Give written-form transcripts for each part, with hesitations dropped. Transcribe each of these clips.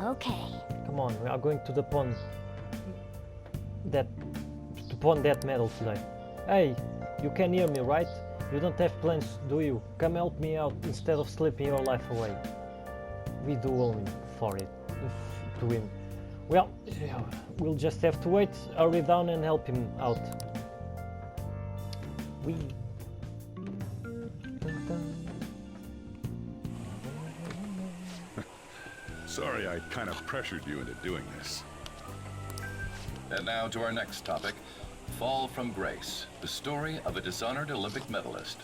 Okay. Come on, we are going to the pond. To pawn that medal today. Hey, you can hear me, right? You don't have plans, do you? Come help me out instead of sleeping your life away. We do owe him for it. To him. Well, we'll just have to wait, hurry down and help him out. We. Sorry I kind of pressured you into doing this. And now to our next topic, Fall from Grace, the story of a dishonored Olympic medalist.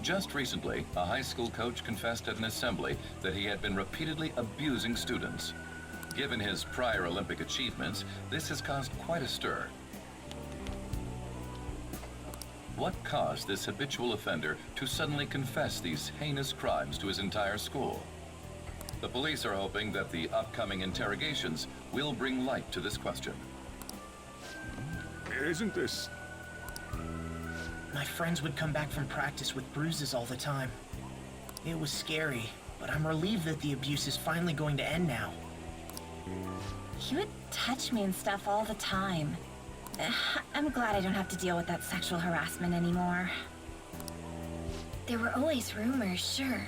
Just recently, a high school coach confessed at an assembly that he had been repeatedly abusing students. Given his prior Olympic achievements, this has caused quite a stir. What caused this habitual offender to suddenly confess these heinous crimes to his entire school? The police are hoping that the upcoming interrogations will bring light to this question. Isn't this... My friends would come back from practice with bruises all the time. It was scary, but I'm relieved that the abuse is finally going to end now. He would touch me and stuff all the time. I'm glad I don't have to deal with that sexual harassment anymore. There were always rumors, sure.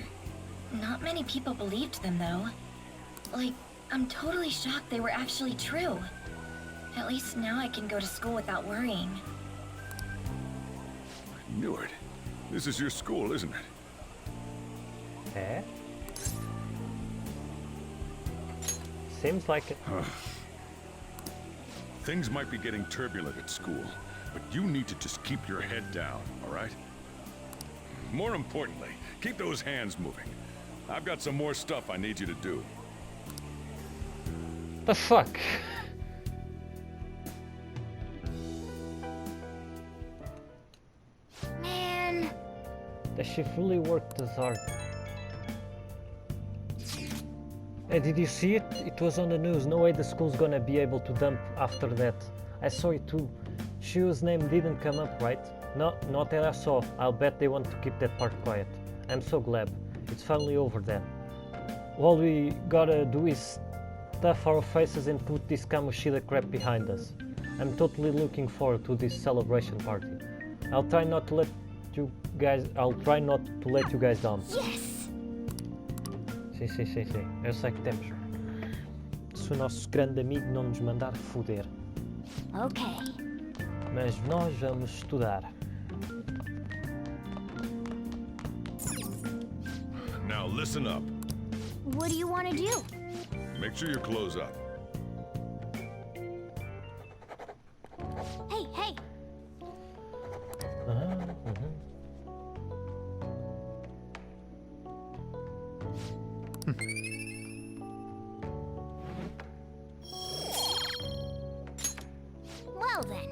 Not many people believed them, though. Like, I'm totally shocked they were actually true. At least now I can go to school without worrying. I knew it. This is your school, isn't it? Eh? Seems like it. Things might be getting turbulent at school, but you need to just keep your head down, all right? More importantly, keep those hands moving. I've got some more stuff I need you to do. The fuck? Man. Does she fully worked this hard? Hey, did you see it? It was on the news. No way the school's gonna be able to dump after that. I saw it too. Shu's name didn't come up, right? No, not that I saw. I'll bet they want to keep that part quiet. I'm so glad. It's finally over then. All we gotta do is stuff our faces and put this Kamoshida crap behind us. I'm totally looking forward to this celebration party. I'll try not to let you guys down. Yes! Sim. Eu sei que temos. Se o nosso grande amigo não nos mandar foder. Okay. Mas nós vamos estudar. Now listen up. What do you want to do? Make sure you close up. Hey! Well then.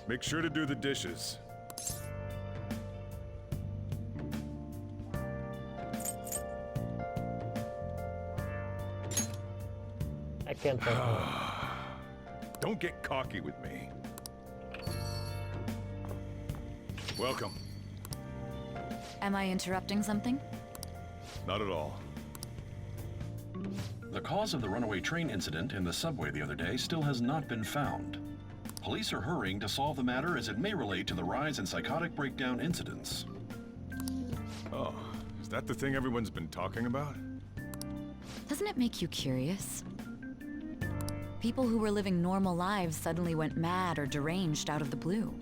Make sure to do the dishes. I can't tell. Don't get cocky with me. Welcome. Am I interrupting something? Not at all. The cause of the runaway train incident in the subway the other day still has not been found. Police are hurrying to solve the matter as it may relate to the rise in psychotic breakdown incidents. Oh, is that the thing everyone's been talking about? Doesn't it make you curious? People who were living normal lives suddenly went mad or deranged out of the blue.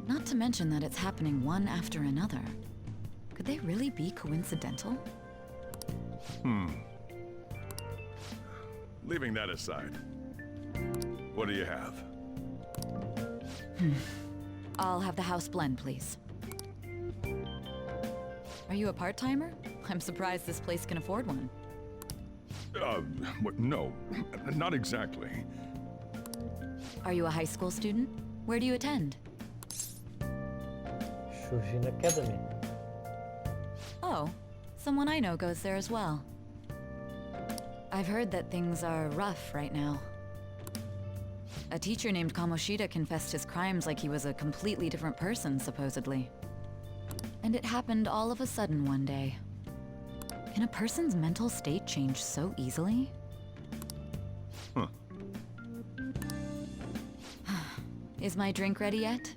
Not to mention that it's happening one after another. Could they really be coincidental? Leaving that aside, what do you have? I'll have the house blend, please. Are you a part-timer? I'm surprised this place can afford one. No, not exactly. Are you a high school student? Where do you attend? Shujin Academy. Oh, someone I know goes there as well. I've heard that things are rough right now. A teacher named Kamoshida confessed his crimes like he was a completely different person, supposedly. And it happened all of a sudden one day. Can a person's mental state change so easily? Huh. Is my drink ready yet?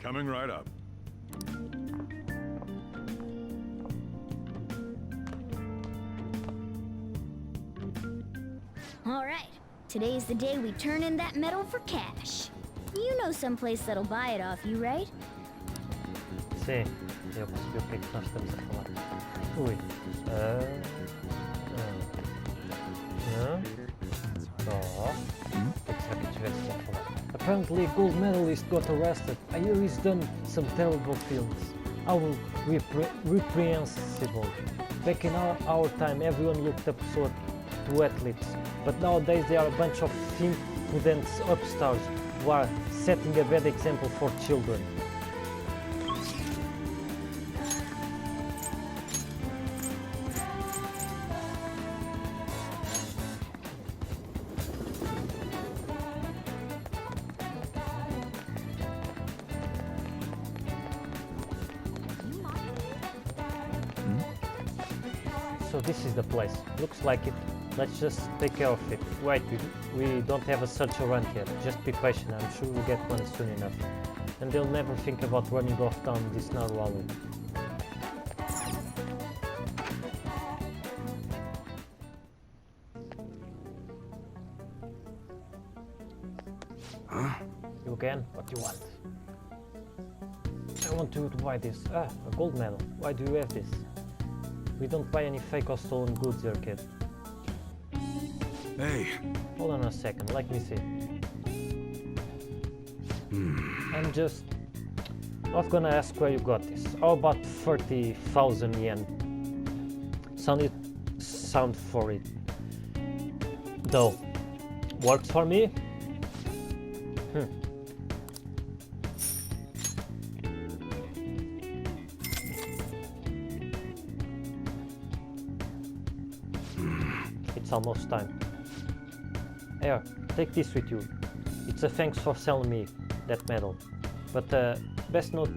Coming right up. All right, today's the day we turn in that medal for cash. You know someplace that'll buy it off you, right? Sim, eu percebi o que é que nós estamos a falar. Ui. O que será que tivesse a falar? Apparently, a gold medalist got arrested. I hear he's done some terrible things. How reprehensible. Back in our time, everyone looked up to athletes. But nowadays, they are a bunch of impudent upstarts who are setting a bad example for children. So this is the place. Looks like it. Let's just take care of it. Wait, we don't have a search warrant yet. Just be patient. I'm sure we'll get one soon enough. And they'll never think about running off down this narrow alley. Huh? You again? What do you want? I want you to buy this. Ah, a gold medal. Why do you have this? We don't buy any fake or stolen goods here, kid. Hey. Hold on a second, let me see. I'm just not gonna ask where you got this. How about 30,000 yen? Sound for it. Though. Works for me? It's almost time. Here, take this with you. It's a thanks for selling me that medal. But best not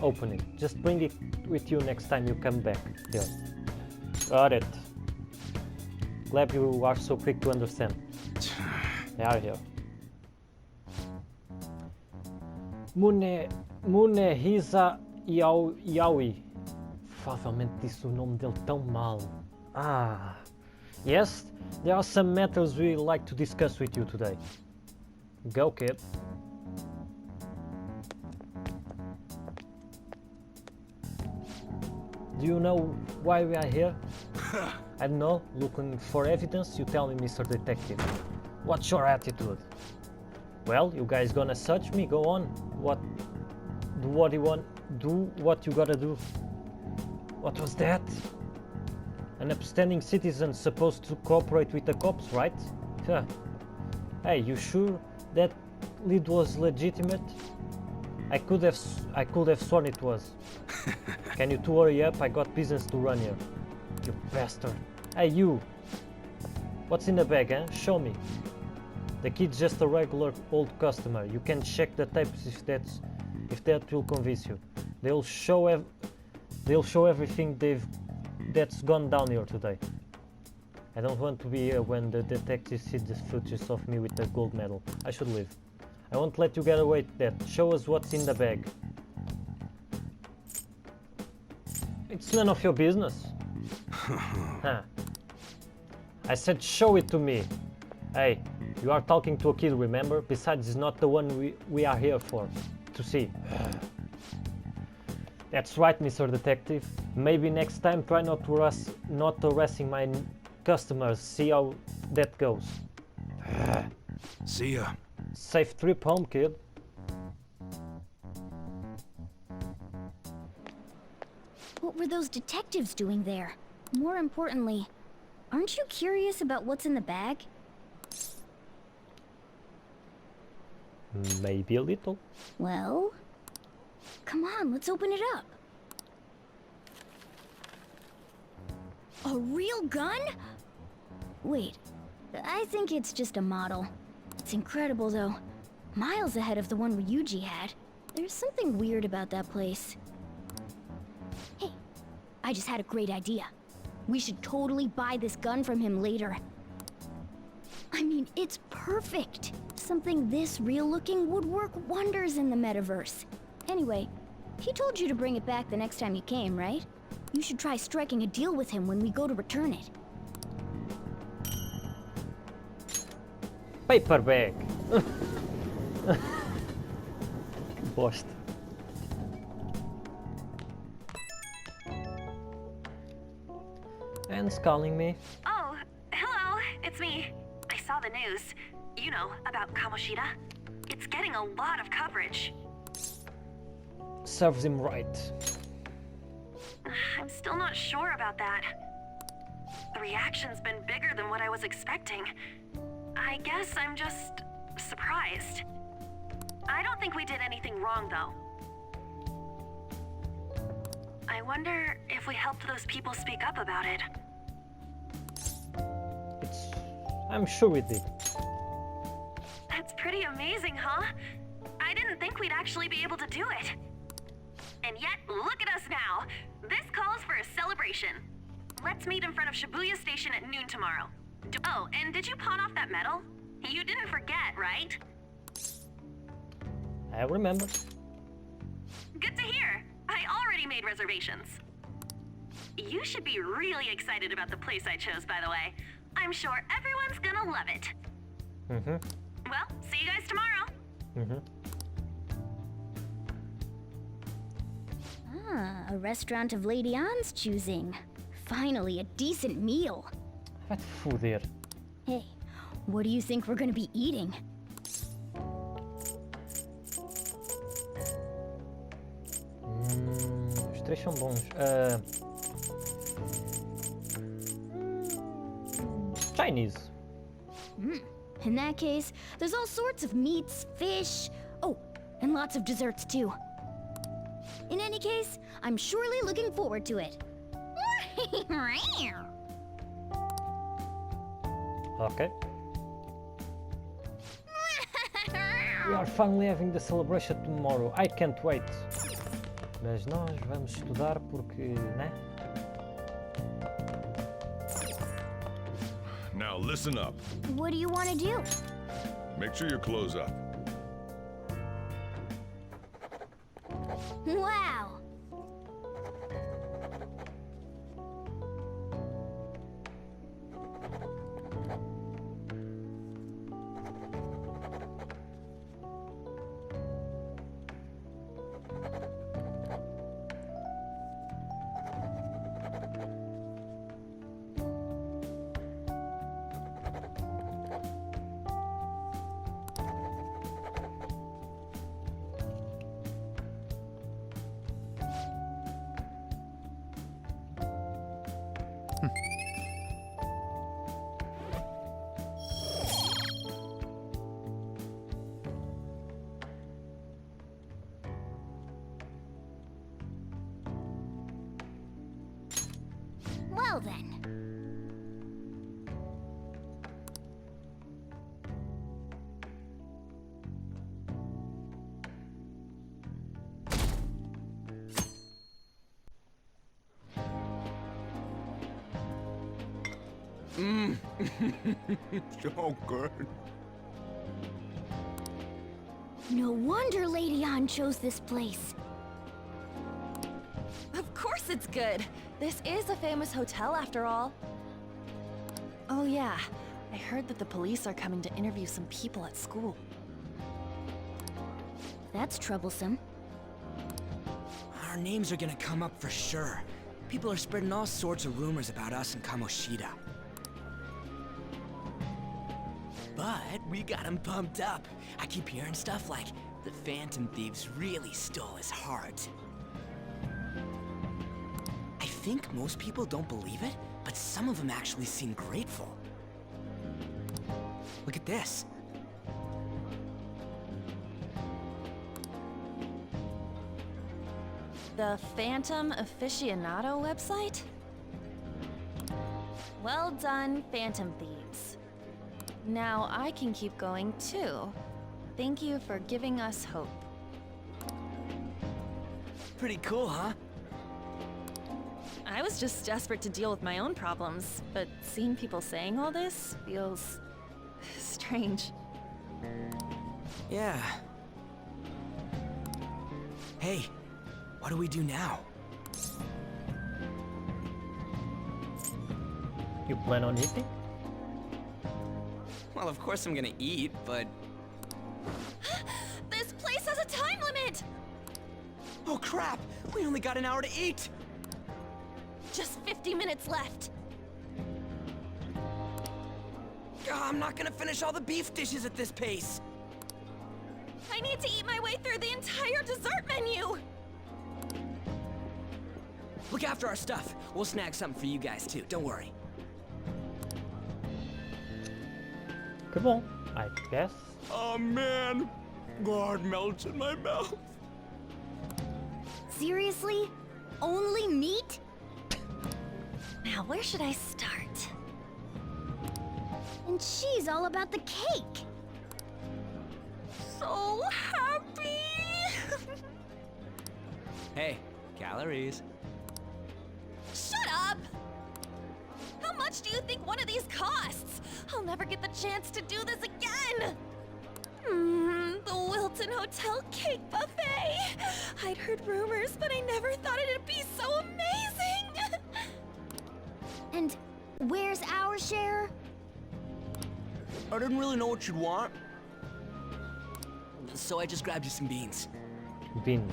open it. Just bring it with you next time you come back. Here. Got it. Glad you are so quick to understand. They are here. Munehisa Yaoi. Provavelmente disse o nome dele tão mal. Ah. Yes, there are some matters we'd like to discuss with you today. Go, kid. Do you know why we are here? I don't know. Looking for evidence? You tell me, Mr. Detective. What's your attitude? Well, you guys gonna search me? Go on. Do what you want. Do what you gotta do. What was that? An upstanding citizen supposed to cooperate with the cops, right? Huh. Hey, you sure that lead was legitimate? I could have sworn it was. Can you two hurry up? I got business to run here. You bastard. Hey, you. What's in the bag, eh? Show me. The kid's just a regular old customer. You can check the tapes if that will convince you. They'll show everything that's gone down here today. I don't want to be here when the detective sees the footage of me with the gold medal. I should leave. I won't let you get away with that. Show us what's in the bag. It's none of your business. Huh. I said show it to me. Hey, you are talking to a kid, remember? Besides, it's not the one we are here for. To see. That's right, Mr. Detective. Maybe next time try not harassing my customers. See how that goes. See ya. Safe trip home, kid. What were those detectives doing there? More importantly, aren't you curious about what's in the bag? Maybe a little. Well, come on, let's open it up. A real gun? Wait, I think it's just a model. It's incredible, though. Miles ahead of the one Ryuji had. There's something weird about that place. Hey, I just had a great idea. We should totally buy this gun from him later. I mean, it's perfect. Something this real-looking would work wonders in the metaverse. Anyway, he told you to bring it back the next time you came, right? You should try striking a deal with him when we go to return it. Paper bag. Bosta. Anne's calling me. Oh, hello, it's me. I saw the news. You know, about Kamoshida. It's getting a lot of coverage. Serves him right. I'm still not sure about that. The reaction's been bigger than what I was expecting. I guess I'm just surprised. I don't think we did anything wrong, though. I wonder if we helped those people speak up about it. I'm sure we did. That's pretty amazing, huh? I didn't think we'd actually be able to do it. And yet, look at us now. This calls for a celebration. Let's meet in front of Shibuya Station at noon tomorrow. Oh, and did you pawn off that medal? You didn't forget, right? I remember. Good to hear. I already made reservations. You should be really excited about the place I chose, by the way. I'm sure everyone's gonna love it. Well, see you guys tomorrow. Ah, a restaurant of Lady Anne's choosing. Finally, a decent meal. Wat foder. Hey, what do you think we're gonna be eating? Os três são bons. Chinese. In that case, there's all sorts of meats, fish, oh, and lots of desserts too. In any case, I'm surely looking forward to it. Okay. We are finally having the celebration tomorrow. I can't wait. Mas nós vamos estudar porque, né? Now listen up. What do you want to do? Make sure you close up. Wow! Well then. So good. No wonder Lady Anne chose this place. Of course it's good. This is a famous hotel after all. Oh yeah, I heard that the police are coming to interview some people at school. That's troublesome. Our names are gonna come up for sure. People are spreading all sorts of rumors about us and Kamoshida. But we got him pumped up. I keep hearing stuff like the Phantom Thieves really stole his heart. I think most people don't believe it, but some of them actually seem grateful. Look at this. The Phantom Aficionado website? Well done, Phantom Thieves. Now I can keep going too. Thank you for giving us hope. Pretty cool, huh? I was just desperate to deal with my own problems, but seeing people saying all this feels strange. Yeah. Hey, what do we do now? You plan on eating? Well, of course I'm gonna eat, but... This place has a time limit! Oh crap! We only got an hour to eat! Just 50 minutes left. I'm not gonna finish all the beef dishes at this pace! I need to eat my way through the entire dessert menu! Look after our stuff. We'll snag something for you guys too, don't worry. Que bom, I guess. Oh man! God melts in my mouth. Seriously? Only meat? Now, where should I start? And she's all about the cake. So happy! Hey, calories. Shut up! How much do you think one of these costs? I'll never get the chance to do this again! The Wilton Hotel Cake Buffet! I'd heard rumors, but I never thought it'd be so amazing! And where's our share? I didn't really know what you'd want. So I just grabbed you some beans. Beans.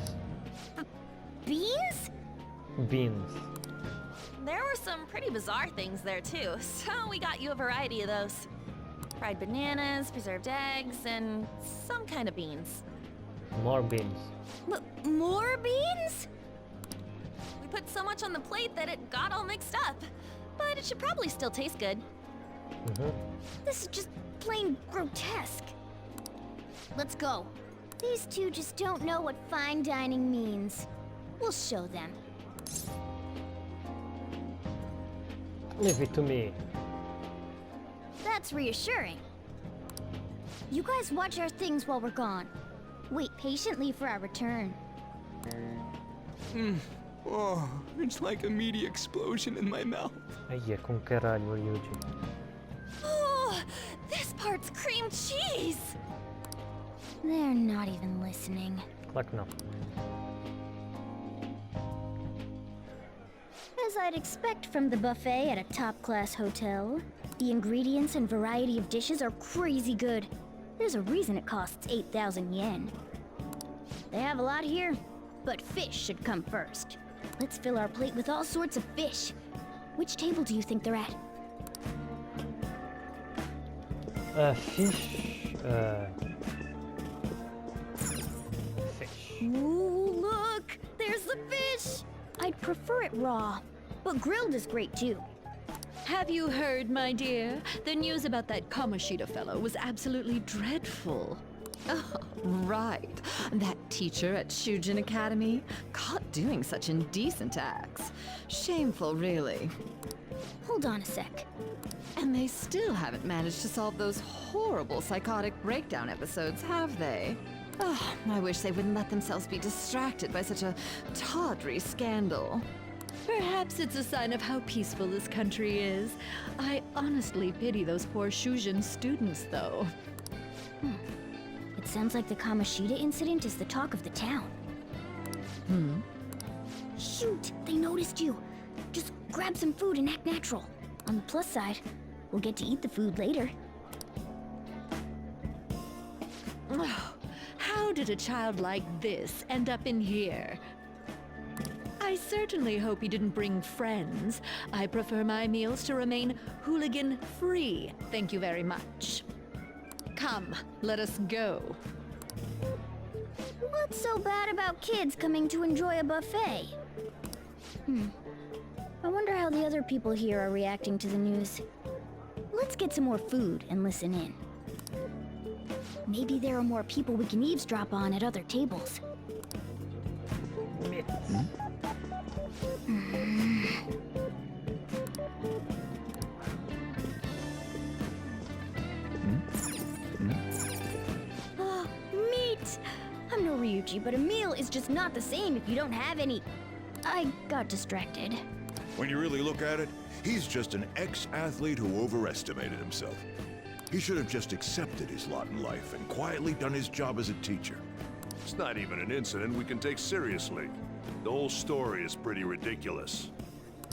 Beans? Beans. There were some pretty bizarre things there too, so we got you a variety of those. Fried bananas, preserved eggs, and some kind of beans. More beans. More beans? We put so much on the plate that it got all mixed up. But it should probably still taste good. This is just plain grotesque. Let's go. These two just don't know what fine dining means. We'll show them. Leave it to me. That's reassuring. You guys watch our things while we're gone. Wait patiently for our return. Oh, it's like a meaty explosion in my mouth. Ai, com caralho, Yuji. Oh, this part's cream cheese! They're not even listening. Claro que não. As I'd expect from the buffet at a top-class hotel, the ingredients and variety of dishes are crazy good. There's a reason it costs 8,000 yen. They have a lot here, but fish should come first. Let's fill our plate with all sorts of fish. Which table do you think they're at? Fish. Fish. Ooh, look! There's the fish! I'd prefer it raw, but grilled is great too. Have you heard, my dear? The news about that Kamoshida fellow was absolutely dreadful. Oh, right. That teacher at Shujin Academy, caught doing such indecent acts. Shameful, really. Hold on a sec. And they still haven't managed to solve those horrible psychotic breakdown episodes, have they? Oh, I wish they wouldn't let themselves be distracted by such a tawdry scandal. Perhaps it's a sign of how peaceful this country is. I honestly pity those poor Shujin students, though. It sounds like the Kamoshida incident is the talk of the town. Shoot! They noticed you! Just grab some food and act natural. On the plus side, we'll get to eat the food later. Oh, how did a child like this end up in here? I certainly hope he didn't bring friends. I prefer my meals to remain hooligan-free. Thank you very much. Come, let us go. What's so bad about kids coming to enjoy a buffet? I wonder how the other people here are reacting to the news. Let's get some more food and listen in. Maybe there are more people we can eavesdrop on at other tables. Ryuji, but a meal is just not the same if you don't have any. I got distracted. When you really look at it, he's just an ex-athlete who overestimated himself. He should have just accepted his lot in life and quietly done his job as a teacher. It's not even an incident we can take seriously. The whole story is pretty ridiculous.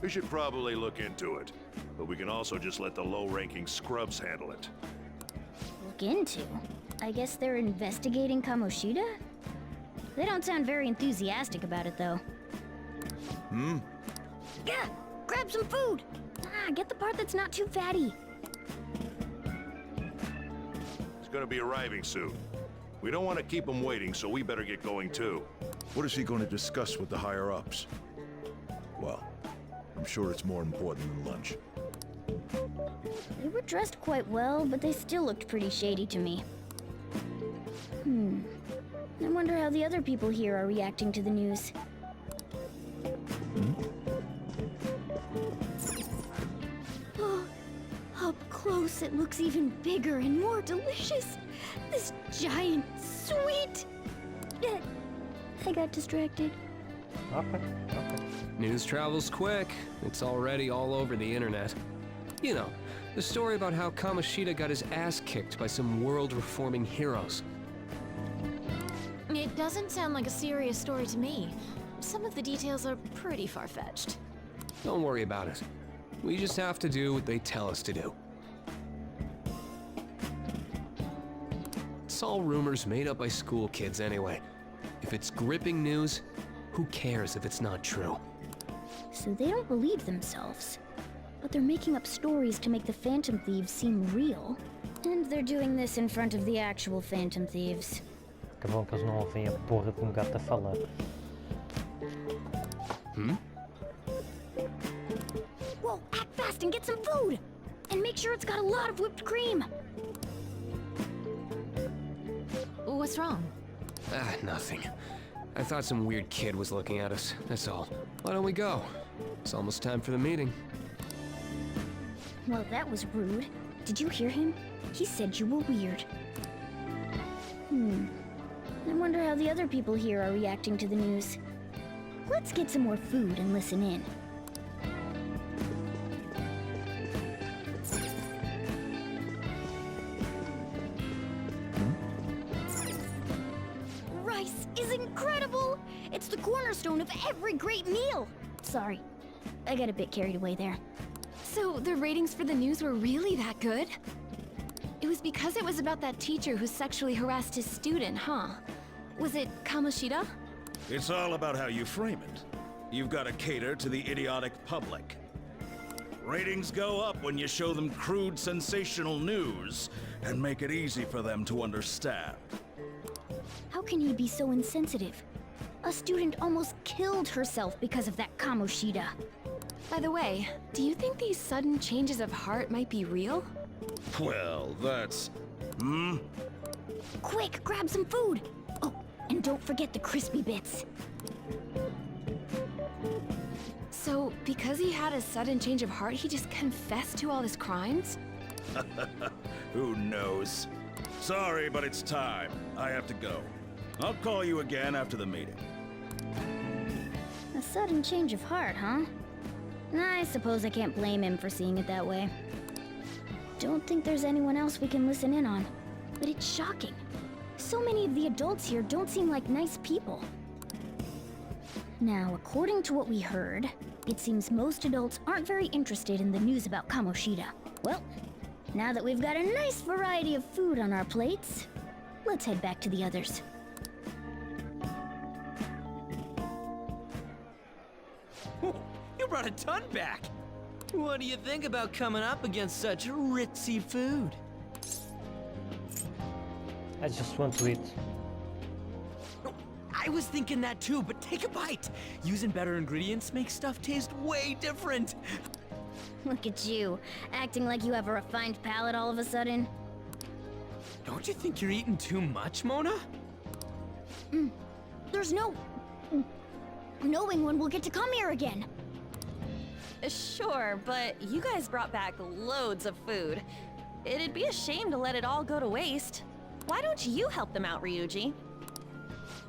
We should probably look into it, but we can also just let the low-ranking scrubs handle it. Look into? I guess they're investigating Kamoshida? They don't sound very enthusiastic about it, though. Yeah, grab some food! Get the part that's not too fatty. He's gonna be arriving soon. We don't want to keep him waiting, so we better get going too. What is he going to discuss with the higher-ups? Well, I'm sure it's more important than lunch. They were dressed quite well, but they still looked pretty shady to me. I wonder how the other people here are reacting to the news. Oh, up close it looks even bigger and more delicious. This giant sweet... I got distracted. Okay. News travels quick. It's already all over the internet. You know, the story about how Kamoshida got his ass kicked by some world-reforming heroes. It doesn't sound like a serious story to me. Some of the details are pretty far-fetched. Don't worry about it. We just have to do what they tell us to do. It's all rumors made up by school kids anyway. If it's gripping news, who cares if it's not true? So they don't believe themselves. But they're making up stories to make the Phantom Thieves seem real. And they're doing this in front of the actual Phantom Thieves. Que bom que eles não ouvem a porra de gato a falar. Whoa, act fast and get some food! And make sure it's got a lot of whipped cream! What's wrong? Nothing. I thought some weird kid was looking at us, that's all. Why don't we go? It's almost time for the meeting. Well, that was rude. Did you hear him? He said you were weird. I wonder how the other people here are reacting to the news. Let's get some more food and listen in. Rice is incredible! It's the cornerstone of every great meal! Sorry, I got a bit carried away there. So the ratings for the news were really that good? It was because it was about that teacher who sexually harassed his student, huh? Was it Kamoshida? It's all about how you frame it. You've got to cater to the idiotic public. Ratings go up when you show them crude, sensational news and make it easy for them to understand. How can he be so insensitive? A student almost killed herself because of that Kamoshida. By the way, do you think these sudden changes of heart might be real? Well, that's... Quick, grab some food! Oh, and don't forget the crispy bits. So, because he had a sudden change of heart, he just confessed to all his crimes? Who knows? Sorry, but it's time. I have to go. I'll call you again after the meeting. A sudden change of heart, huh? I suppose I can't blame him for seeing it that way. Don't think there's anyone else we can listen in on. But it's shocking. So many of the adults here don't seem like nice people. Now, according to what we heard, it seems most adults aren't very interested in the news about Kamoshida. Well, now that we've got a nice variety of food on our plates, let's head back to the others. You brought a ton back! What do you think about coming up against such ritzy food? I just want to eat. I was thinking that too, but take a bite! Using better ingredients makes stuff taste way different! Look at you, acting like you have a refined palate all of a sudden. Don't you think you're eating too much, Mona? There's no... knowing when we'll get to come here again. Sure, but you guys brought back loads of food. It'd be a shame to let it all go to waste. Why don't you help them out, Ryuji?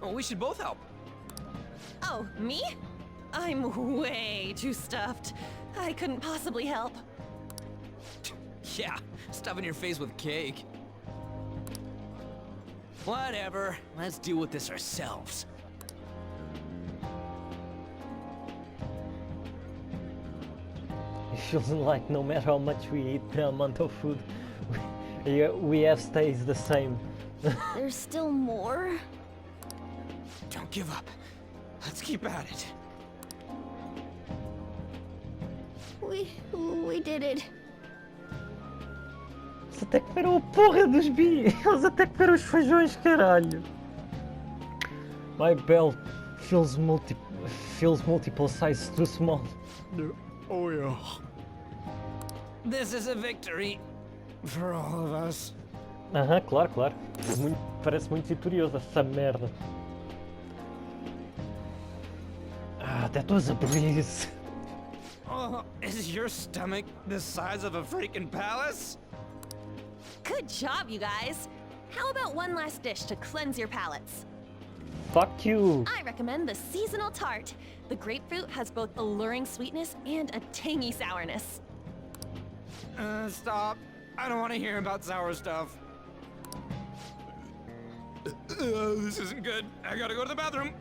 Oh, we should both help. Oh, me? I'm way too stuffed. I couldn't possibly help. Yeah, stuffing your face with cake. Whatever, let's deal with this ourselves. It feels like no matter how much we eat, the amount of food we have stays the same. There's still more? Don't give up. Let's keep at it. We did it. Eles até comeram a porra dos bichos. Eles até comeram os feijões, caralho. My belt feels multiple sizes too small. Oh yeah. This is a victory for all of us. Aham, claro, claro. Parece muito vitorioso essa merda. Ah, that was a breeze. Oh, is your stomach the size of a freaking palace? Good job, you guys. How about one last dish to cleanse your palates? Fuck you. I recommend the seasonal tart. The grapefruit has both alluring sweetness and a tangy sourness. Stop. I don't want to hear about sour stuff. This isn't good. I gotta go to the bathroom.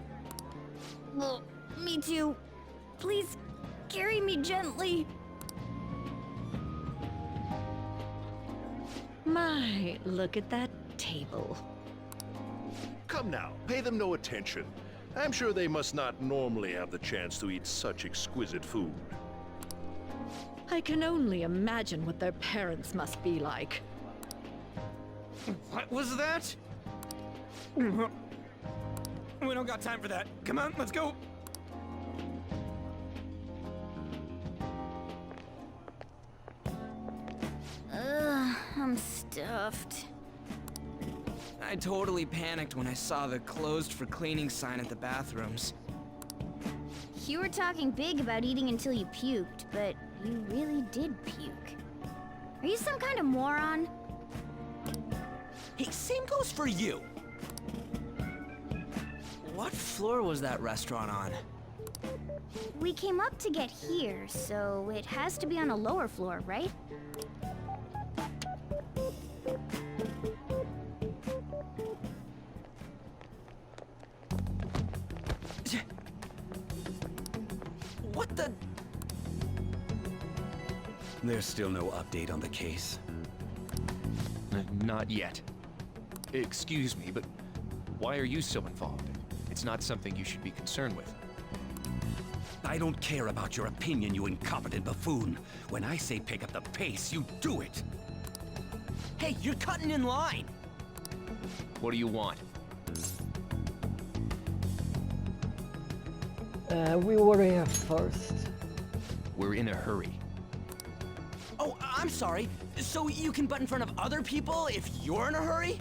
Well, me too. Please, carry me gently. My, look at that table. Come now, pay them no attention. I'm sure they must not normally have the chance to eat such exquisite food. I can only imagine what their parents must be like. What was that? We don't got time for that. Come on, let's go. I'm stuffed. I totally panicked when I saw the closed for cleaning sign at the bathrooms. You were talking big about eating until you puked, but you really did puke. Are you some kind of moron? Hey, same goes for you. What floor was that restaurant on? We came up to get here, so it has to be on a lower floor, right? What the? There's still no update on the case. Not yet. Excuse me, but why are you so involved? It's not something you should be concerned with. I don't care about your opinion, you incompetent buffoon. When I say pick up the pace, you do it. Hey, you're cutting in line. What do you want? We were here first. We're in a hurry. Oh, I'm sorry. So you can butt in front of other people if you're in a hurry?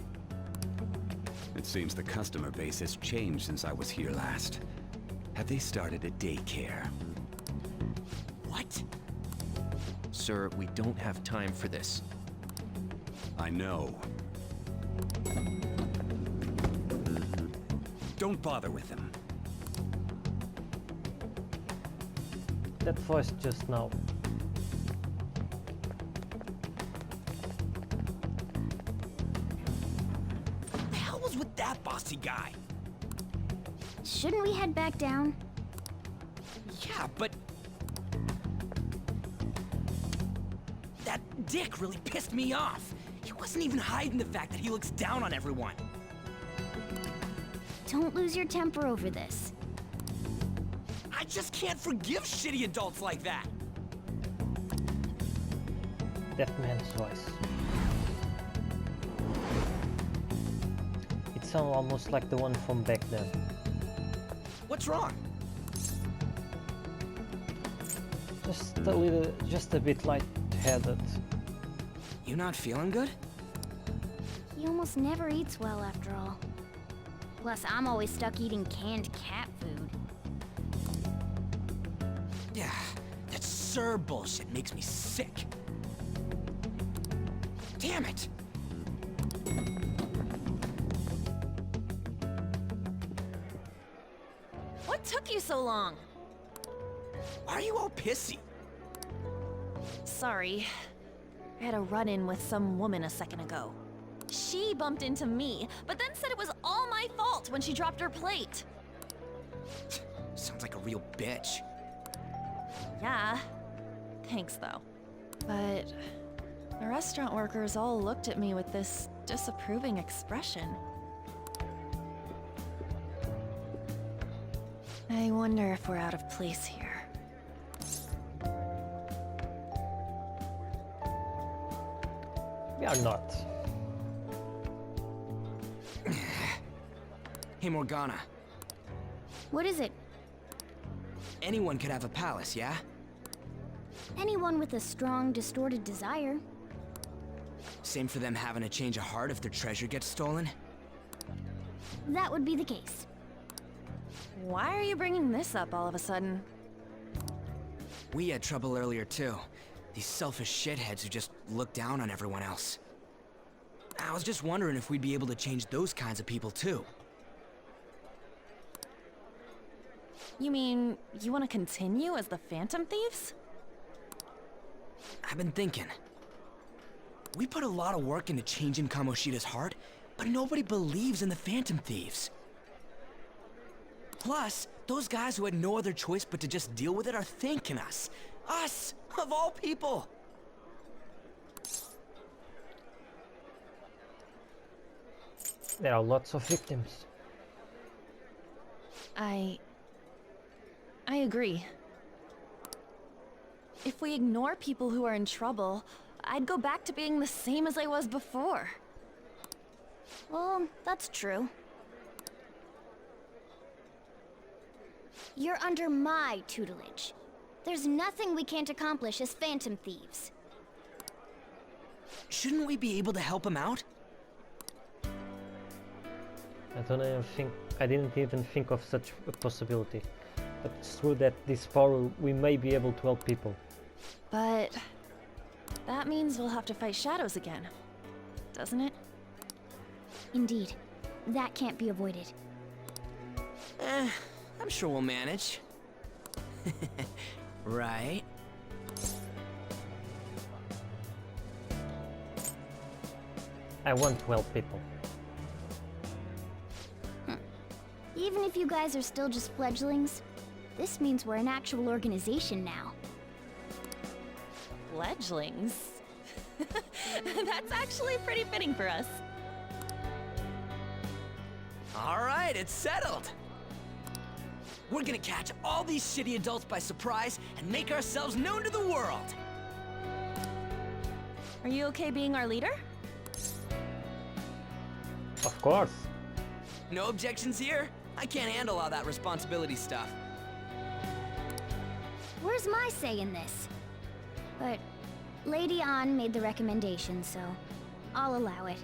It seems the customer base has changed since I was here last. Have they started a daycare? What? Sir, we don't have time for this. I know. Don't bother with them. That voice just now. What the hell was with that bossy guy? Shouldn't we head back down? Yeah, but... that dick really pissed me off. He wasn't even hiding the fact that he looks down on everyone. Don't lose your temper over this. I just can't forgive shitty adults like that. That man's voice. It sounds almost like the one from back then. What's wrong? Just a little, just a bit light-headed. You not feeling good? He almost never eats well after all. Plus, I'm always stuck eating canned cat food. Yeah, that Sir bullshit makes me sick. Damn it! took you so long? Why are you all pissy? Sorry. I had a run-in with some woman a second ago. She bumped into me, but then said it was all my fault when she dropped her plate. Sounds like a real bitch. Yeah. Thanks, though. But the restaurant workers all looked at me with this disapproving expression. I wonder if we're out of place here. We are not. Hey, Morgana. What is it? Anyone could have a palace, yeah? Anyone with a strong, distorted desire. Same for them having a change of heart if their treasure gets stolen? That would be the case. Why are you bringing this up all of a sudden? We had trouble earlier too. These selfish shitheads who just look down on everyone else. I was just wondering if we'd be able to change those kinds of people too. You mean, you want to continue as the Phantom Thieves? I've been thinking. We put a lot of work into changing Kamoshida's heart, but nobody believes in the Phantom Thieves. Plus, those guys who had no other choice but to just deal with it are thanking us. Us, of all people! There are lots of victims. I agree. If we ignore people who are in trouble, I'd go back to being the same as I was before. Well, that's true. You're under my tutelage. There's nothing we can't accomplish as Phantom Thieves. Shouldn't we be able to help him out? I didn't even think of such a possibility. But it's true that this power we may be able to help people. But that means we'll have to fight shadows again, doesn't it? Indeed. That can't be avoided. I'm sure we'll manage. Right? I want to help people. Even if you guys are still just fledglings, this means we're an actual organization now. Fledglings? That's actually pretty fitting for us. Alright, it's settled! We're gonna catch all these shitty adults by surprise and make ourselves known to the world! Are you okay being our leader? Of course. No objections here? I can't handle all that responsibility stuff. Where's my say in this? But Lady An made the recommendation, so I'll allow it.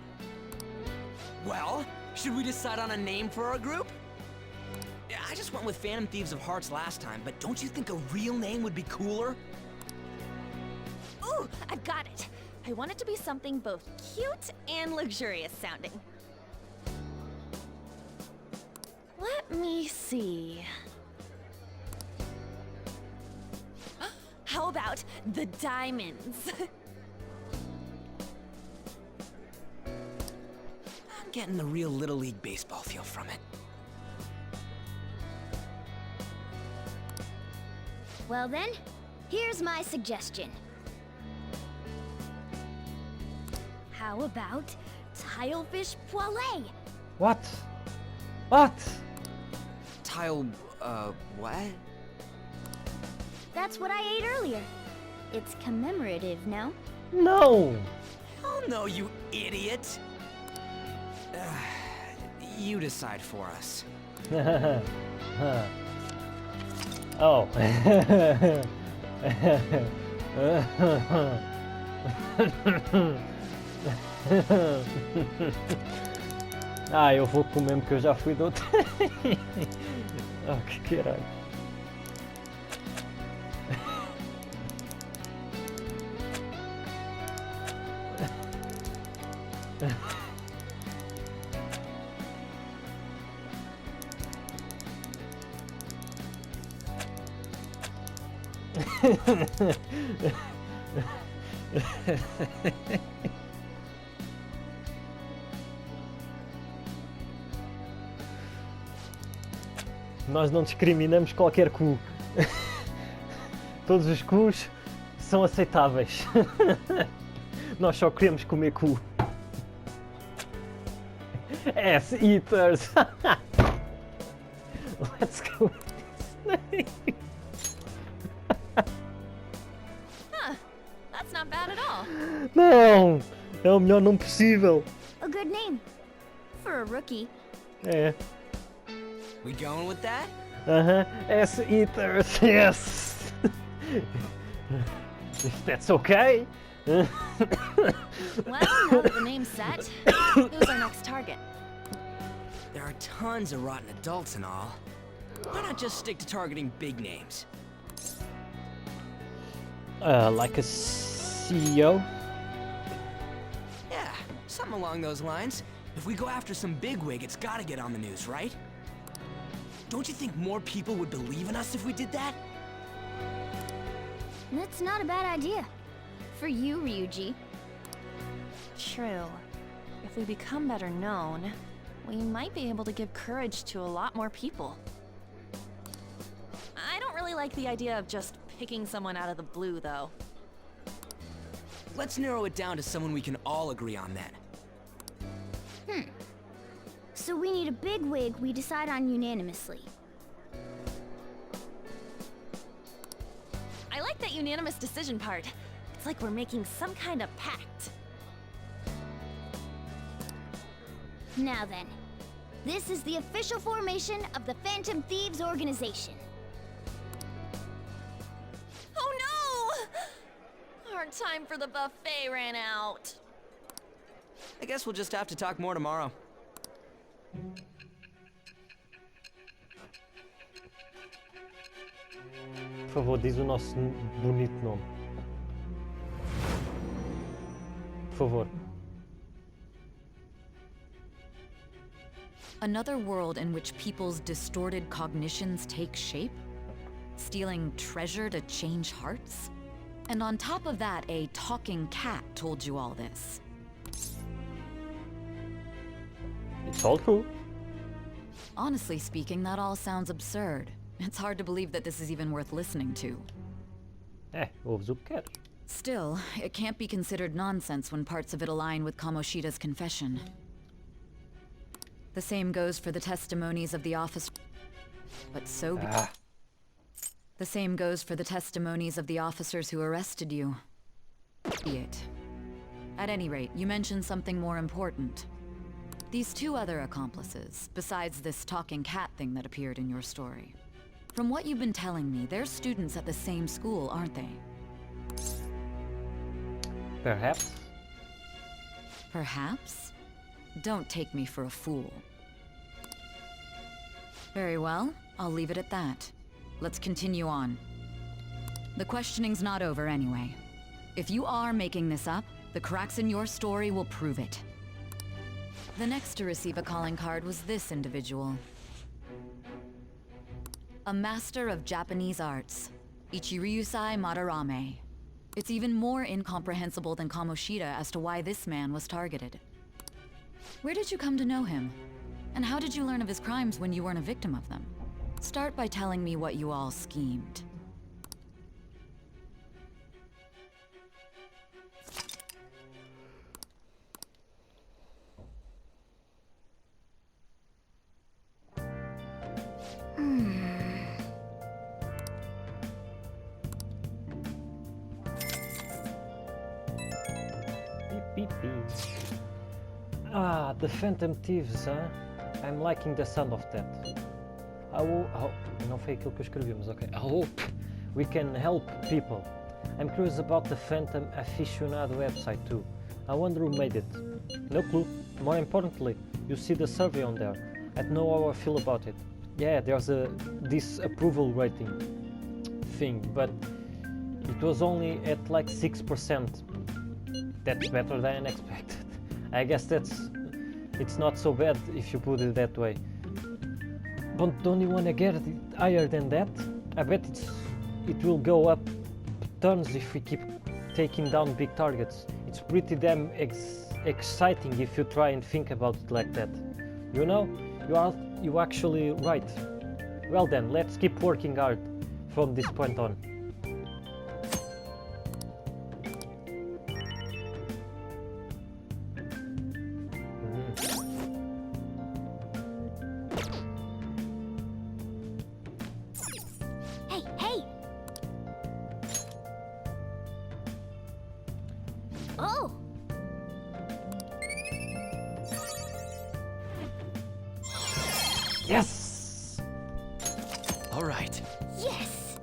Well, should we decide on a name for our group? Yeah, I just went with Phantom Thieves of Hearts last time, but don't you think a real name would be cooler? Ooh, I've got it. I want it to be something both cute and luxurious sounding. Let me see. How about the Diamonds? I'm getting the real Little League Baseball feel from it. Well then, here's my suggestion. How about Tilefish Poêlée? What? What? Tile, what? That's what I ate earlier. It's commemorative, no? No! Hell no, you idiot! You decide for us. Oh. Ah, eu vou com o mesmo que eu já fui do outro. Oh, que caralho. Nós não discriminamos qualquer cu. Todos os cus são aceitáveis. Nós só queremos comer cu. Ass eaters. Let's go with this name. Huh. That's not bad at all. Não! É o melhor nome possível. A good name. For a rookie. É. We going with that? Ass eaters, yes! If that's okay. Well, now that the name's set, who's our next target? There are tons of rotten adults and all. Why not just stick to targeting big names? Like a CEO? Yeah, something along those lines. If we go after some bigwig, it's gotta get on the news, right? Don't you think more people would believe in us if we did that? That's not a bad idea. For you, Ryuji. True. If we become better known, we might be able to give courage to a lot more people. I don't really like the idea of just picking someone out of the blue, though. Let's narrow it down to someone we can all agree on then. So we need a big wig we decide on unanimously. I like that unanimous decision part. It's like we're making some kind of pact. Now then, this is the official formation of the Phantom Thieves organization. Oh no! Our time for the buffet ran out. I guess we'll just have to talk more tomorrow. Por favor, diz o nosso bonito nome. Por favor. Another world in which people's distorted cognitions take shape? Stealing treasure to change hearts? And on top of that, a talking cat told you all this. It's all true. Honestly speaking, that all sounds absurd. It's hard to believe that this is even worth listening to. Ouves o que queres. Still, it can't be considered nonsense when parts of it align with Kamoshida's confession. The same goes for the testimonies of the officer. But so be The same goes for the testimonies of the officers who arrested you. Be it. At any rate, you mentioned something more important. These two other accomplices, besides this talking cat thing that appeared in your story. From what you've been telling me, they're students at the same school, aren't they? Perhaps. Perhaps? Don't take me for a fool. Very well, I'll leave it at that. Let's continue on. The questioning's not over anyway. If you are making this up, the cracks in your story will prove it. The next to receive a calling card was this individual. A master of Japanese arts, Ichiryusai Madarame. It's even more incomprehensible than Kamoshida as to why this man was targeted. Where did you come to know him? And how did you learn of his crimes when you weren't a victim of them? Start by telling me what you all schemed. Beep, beep, beep. Ah, the Phantom Thieves, huh? I'm liking the sound of that. Não foi aquilo que eu escrevi, mas ok. I hope we can help people. I'm curious about the Phantom Aficionado website too. I wonder who made it. No clue. More importantly, you see the survey on there. I don't know how I feel about it. Yeah, there's this approval rating thing, but it was only at like 6%. That's better than expected. I guess it's not so bad if you put it that way. But don't you want to get it higher than that? I bet it will go up turns if we keep taking down big targets. It's pretty damn exciting if you try and think about it like that. You know, you actually right. Well then, let's keep working hard from this point on. Hey, hey! Oh! Yes! All right. Yes!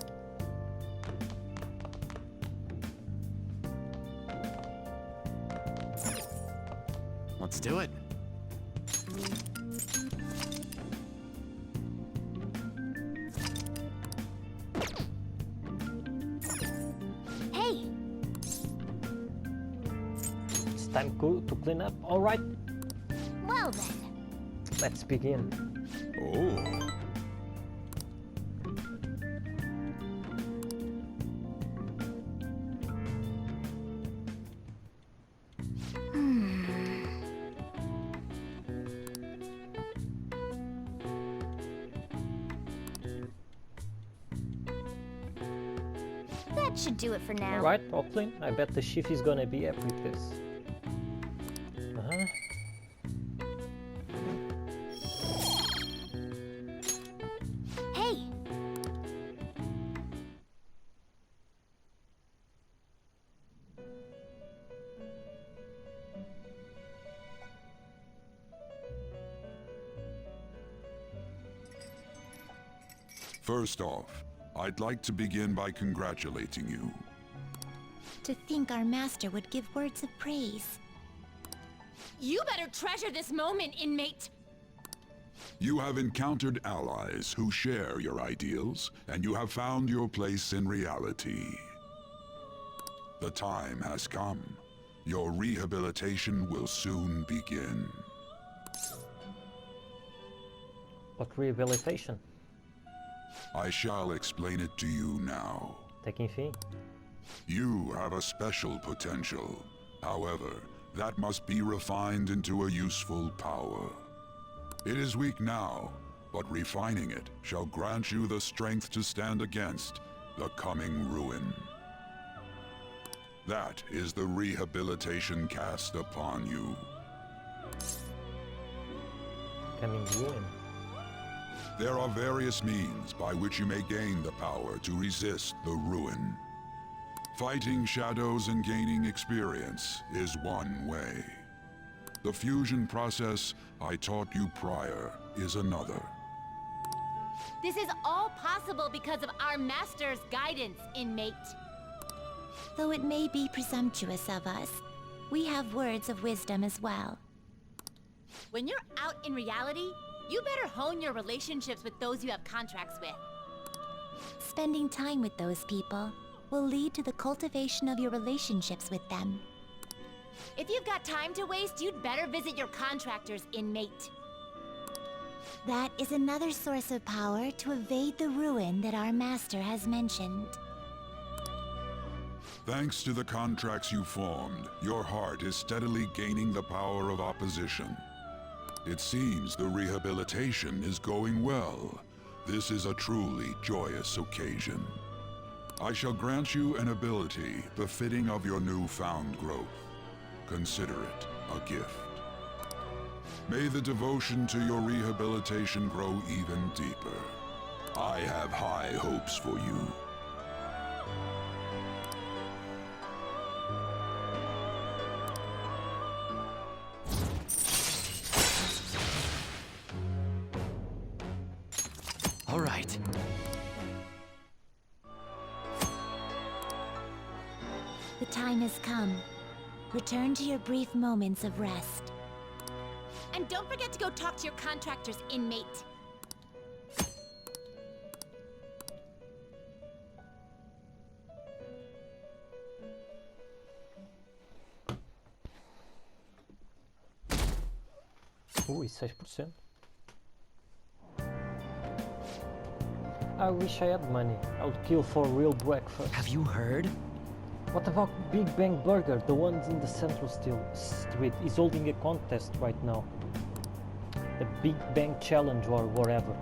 Let's do it. Hey! It's time to clean up. All right, Well then. let's begin. Oh. That should do it for now. All right, all clean. I bet the chief is gonna be happy with this. Hey! First off, I'd like to begin by congratulating you. To think our master would give words of praise. You better treasure this moment, inmate! You have encountered allies who share your ideals, and you have found your place in reality. The time has come. Your rehabilitation will soon begin. What rehabilitation? I shall explain it to you now. Taking fee. You have a special potential. However, that must be refined into a useful power. It is weak now, but refining it shall grant you the strength to stand against the coming ruin. That is the rehabilitation cast upon you. Coming ruin. There are various means by which you may gain the power to resist the ruin. Fighting shadows and gaining experience is one way. The fusion process I taught you prior is another. This is all possible because of our master's guidance, inmate. Though it may be presumptuous of us, we have words of wisdom as well. When you're out in reality, you better hone your relationships with those you have contracts with. Spending time with those people will lead to the cultivation of your relationships with them. If you've got time to waste, you'd better visit your contractors, inmate. That is another source of power to evade the ruin that our master has mentioned. Thanks to the contracts you formed, your heart is steadily gaining the power of opposition. It seems the rehabilitation is going well. This is a truly joyous occasion. I shall grant you an ability befitting of your newfound growth. Consider it a gift. May the devotion to your rehabilitation grow even deeper. I have high hopes for you. All right. The time has come. Return to your brief moments of rest. And don't forget to go talk to your contractors, inmate. Ui, 6%. I wish I had money. I would kill for real breakfast. Have you heard? What about Big Bang Burger, the ones in the Central Street? He's holding a contest right now. The Big Bang Challenge or whatever.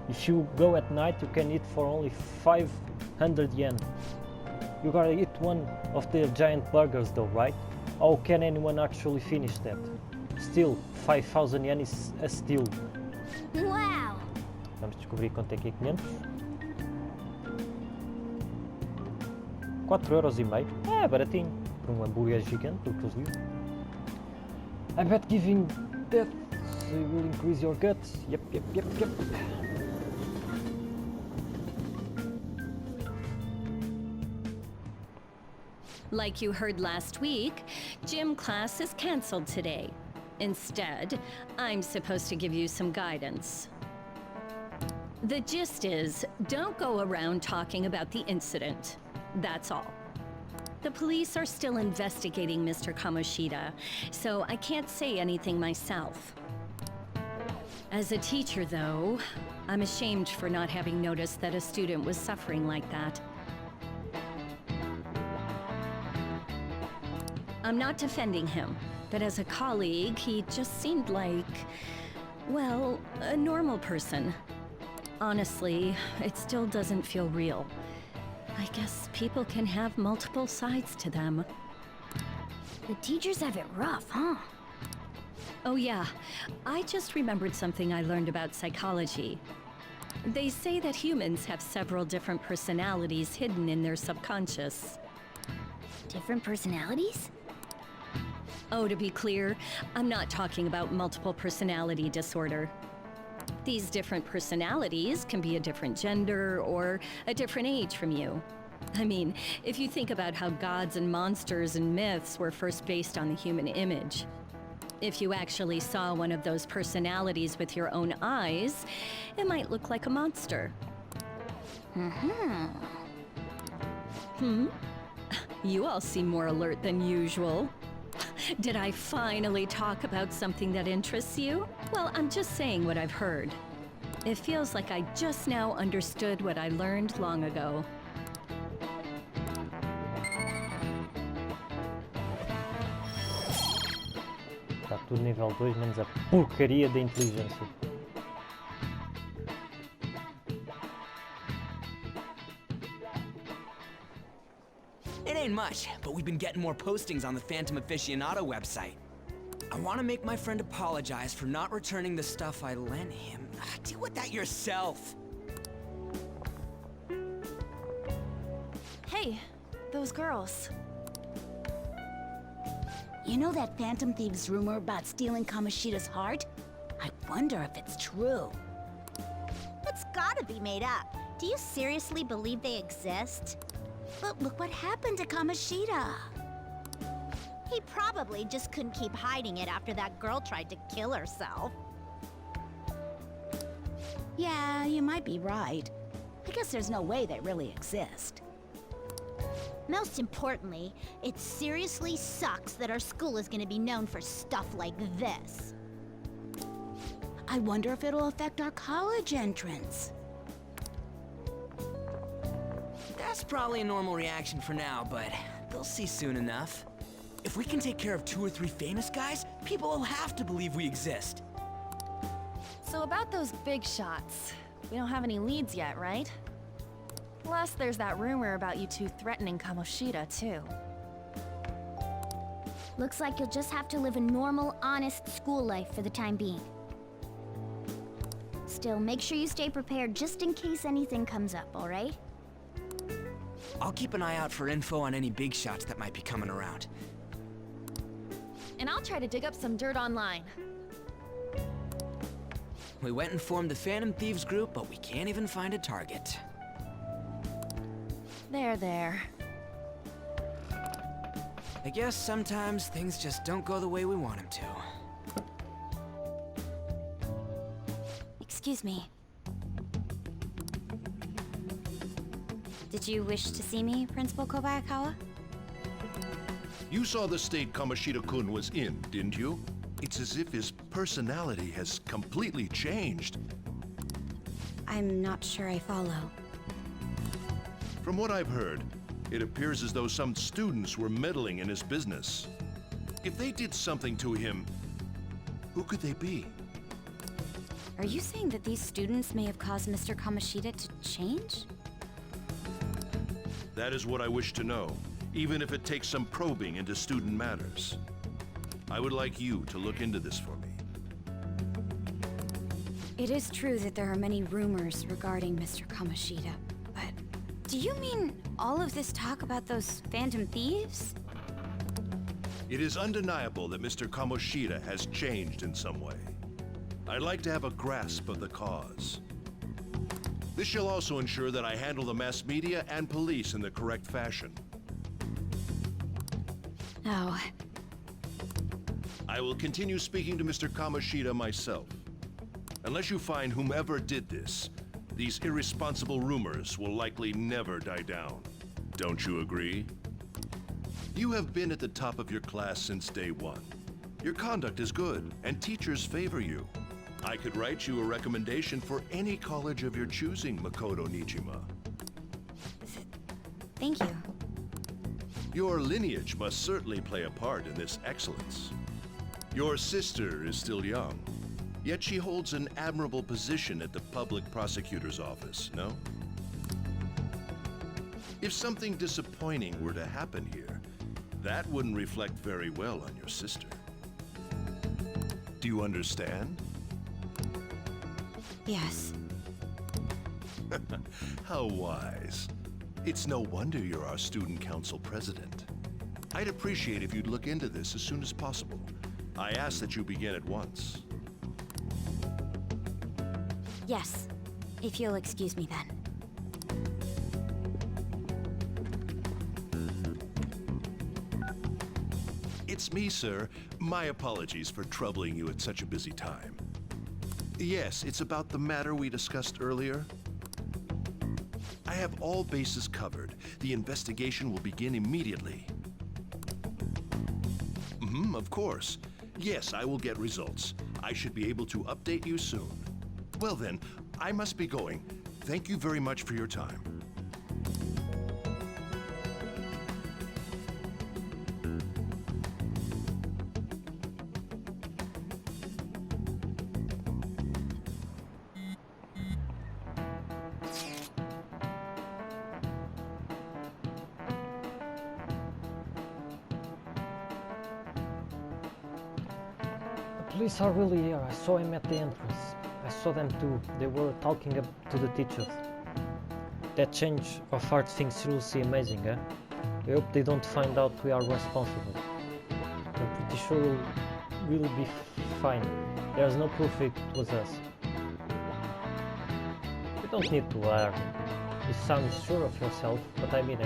If you go at night, you can eat for only 500 yen. You gotta eat one of the giant burgers though, right? How can anyone actually finish that? Still, 5,000 yen is a steal. Wow! Vamos descobrir quanto é que é 500. 4,5€. É baratinho. Por um hambúrguer gigante, inclusive. I bet giving that will increase your guts. Yep. Like you heard last week, gym class is canceled today. Instead, I'm supposed to give you some guidance. The gist is, don't go around talking about the incident. That's all. The police are still investigating Mr. Kamoshida, so I can't say anything myself. As a teacher, though, I'm ashamed for not having noticed that a student was suffering like that. I'm not defending him, but as a colleague, he just seemed like, well, a normal person. Honestly, it still doesn't feel real. I guess people can have multiple sides to them. The teachers have it rough, huh? Oh yeah, I just remembered something I learned about psychology. They say that humans have several different personalities hidden in their subconscious. Different personalities? Oh, to be clear, I'm not talking about multiple personality disorder. These different personalities can be a different gender or a different age from you. I mean, if you think about how gods and monsters and myths were first based on the human image. If you actually saw one of those personalities with your own eyes, it might look like a monster. You all seem more alert than usual. Did I finally talk about something that interests you? Well, I'm just saying what I've heard. It feels like I just now understood what I learned long ago. Está tudo nível 2, menos a porcaria da inteligência. It ain't much, but we've been getting more postings on the Phantom Aficionado website. I want to make my friend apologize for not returning the stuff I lent him. Deal with that yourself. Hey, those girls. You know that Phantom Thieves rumor about stealing Kamoshida's heart? I wonder if it's true. It's gotta be made up. Do you seriously believe they exist? But look what happened to Kamoshida. He probably just couldn't keep hiding it after that girl tried to kill herself. Yeah, you might be right. I guess there's no way they really exist. Most importantly, it seriously sucks that our school is gonna be known for stuff like this. I wonder if it'll affect our college entrance. That's probably a normal reaction for now, but they'll see soon enough. If we can take care of 2 or 3 famous guys, people will have to believe we exist. So about those big shots, we don't have any leads yet, right? Plus, there's that rumor about you two threatening Kamoshida, too. Looks like you'll just have to live a normal, honest school life for the time being. Still, make sure you stay prepared just in case anything comes up, alright? I'll keep an eye out for info on any big shots that might be coming around. And I'll try to dig up some dirt online. We went and formed the Phantom Thieves group, but we can't even find a target. There. I guess sometimes things just don't go the way we want them to. Excuse me. Did you wish to see me, Principal Kobayakawa? You saw the state Kamoshida-kun was in, didn't you? It's as if his personality has completely changed. I'm not sure I follow. From what I've heard, It appears as though some students were meddling in his business. If they did something to him, who could they be? Are you saying that these students may have caused Mr. Kamoshida to change? That is what I wish to know, even if it takes some probing into student matters. I would like you to look into this for me. It is true that there are many rumors regarding Mr. Kamoshida, but do you mean all of this talk about those phantom thieves? It is undeniable that Mr. Kamoshida has changed in some way. I'd like to have a grasp of the cause. This shall also ensure that I handle the mass media and police in the correct fashion. Oh. I will continue speaking to Mr. Kamoshida myself. Unless you find whomever did this, these irresponsible rumors will likely never die down. Don't you agree? You have been at the top of your class since day one. Your conduct is good, and teachers favor you. I could write you a recommendation for any college of your choosing, Makoto Nijima. Thank you. Your lineage must certainly play a part in this excellence. Your sister is still young, yet she holds an admirable position at the public prosecutor's office, no? If something disappointing were to happen here, that wouldn't reflect very well on your sister. Do you understand? Yes. How wise. It's no wonder you're our student council president. I'd appreciate if you'd look into this as soon as possible. I ask that you begin at once. Yes. If you'll excuse me then. It's me, sir. My apologies for troubling you at such a busy time. Yes, it's about the matter we discussed earlier. I have all bases covered. The investigation will begin immediately. Of course. Yes, I will get results. I should be able to update you soon. Well then, I must be going. Thank you very much for your time. Police are really here. I saw him at the entrance. I saw them too. They were talking up to the teachers. That change of heart thing's seriously amazing, eh? I hope they don't find out we are responsible. I'm pretty sure we'll be fine. There's no proof it was us. You don't need to lie. You sound sure of yourself, but I mean,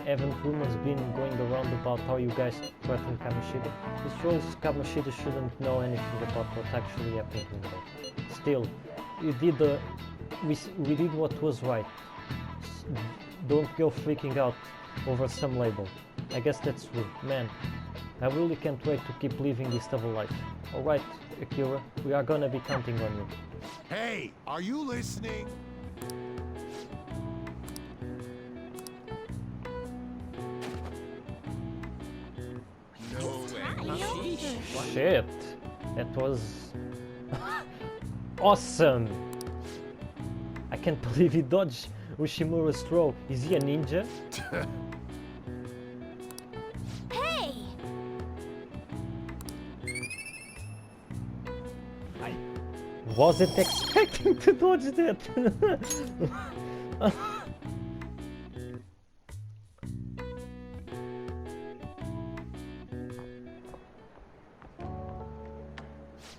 haven't rumors been going around about how you guys threatened Kamoshida? This shows Kamoshida shouldn't know anything about what actually happened to him. Still, you did we did what was right. Don't go freaking out over some label. I guess that's true. Man, I really can't wait to keep living this double life. Alright, Akira, we are gonna be counting on you. Hey, are you listening? Shit, that was awesome. I can't believe he dodged Ushimura's throw. Is he a ninja? Hey! I wasn't expecting to dodge that.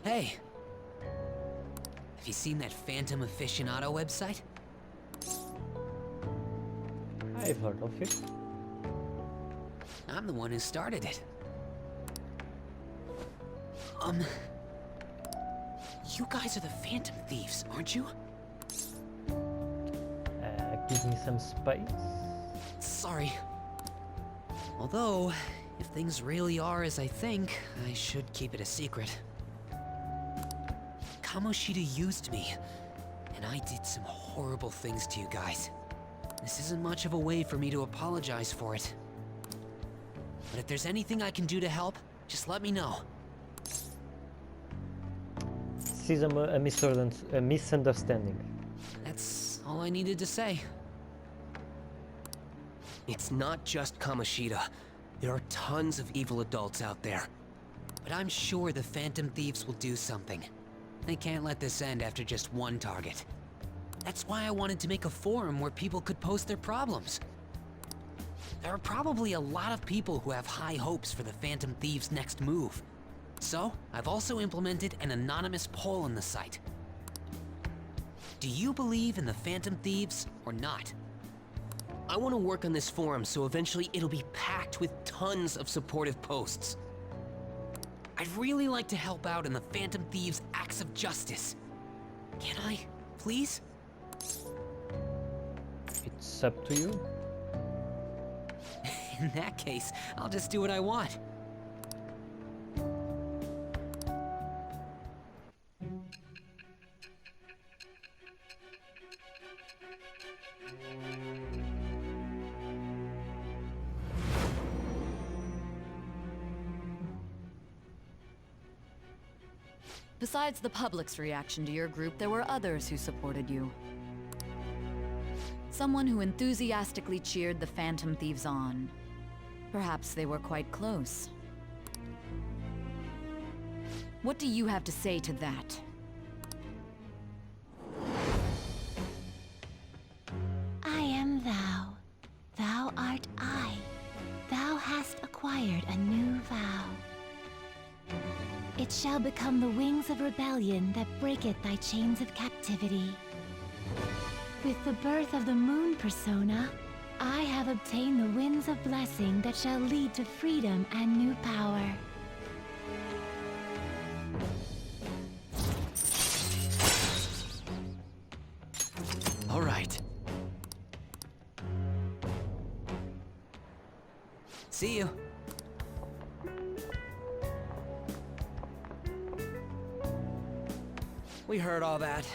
Hey! Have you seen that Phantom Aficionado website? I've heard of it. I'm the one who started it. You guys are the Phantom Thieves, aren't you? Give me some space. Sorry. Although, if things really are as I think, I should keep it a secret. Kamoshida used me, and I did some horrible things to you guys. This isn't much of a way for me to apologize for it. But if there's anything I can do to help, just let me know. This is a misunderstanding. That's all I needed to say. It's not just Kamoshida. There are tons of evil adults out there. But I'm sure the Phantom Thieves will do something. They can't let this end after just one target. That's why I wanted to make a forum where people could post their problems. There are probably a lot of people who have high hopes for the Phantom Thieves' next move. So, I've also implemented an anonymous poll on the site. Do you believe in the Phantom Thieves or not? I want to work on this forum so eventually it'll be packed with tons of supportive posts. I'd really like to help out in the Phantom Thieves' acts of justice. Can I, please? It's up to you. In that case, I'll just do what I want. Besides the public's reaction to your group, there were others who supported you. Someone who enthusiastically cheered the Phantom Thieves on. Perhaps they were quite close. What do you have to say to that? I am thou. Thou art I. Thou hast acquired a new vow. It shall become the wings of rebellion that breaketh thy chains of captivity. With the birth of the moon persona, I have obtained the winds of blessing that shall lead to freedom and new power. All right. See you. We heard all that.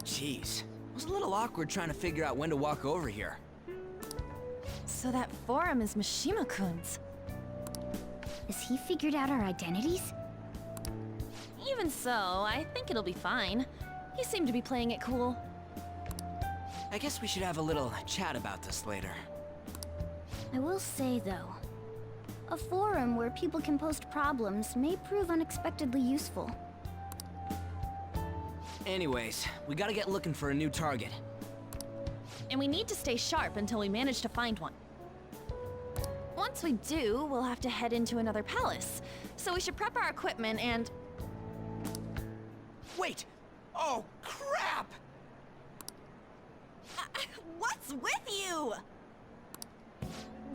Jeez, it was a little awkward trying to figure out when to walk over here. So that forum is Mishima-kun's. Has he figured out our identities? Even so, I think it'll be fine. He seemed to be playing it cool. I guess we should have a little chat about this later. I will say, though, a forum where people can post problems may prove unexpectedly useful. Anyways, we gotta get looking for a new target. And we need to stay sharp until we manage to find one. Once we do, we'll have to head into another palace. So we should prep our equipment and... Wait! Oh, crap! What's with you?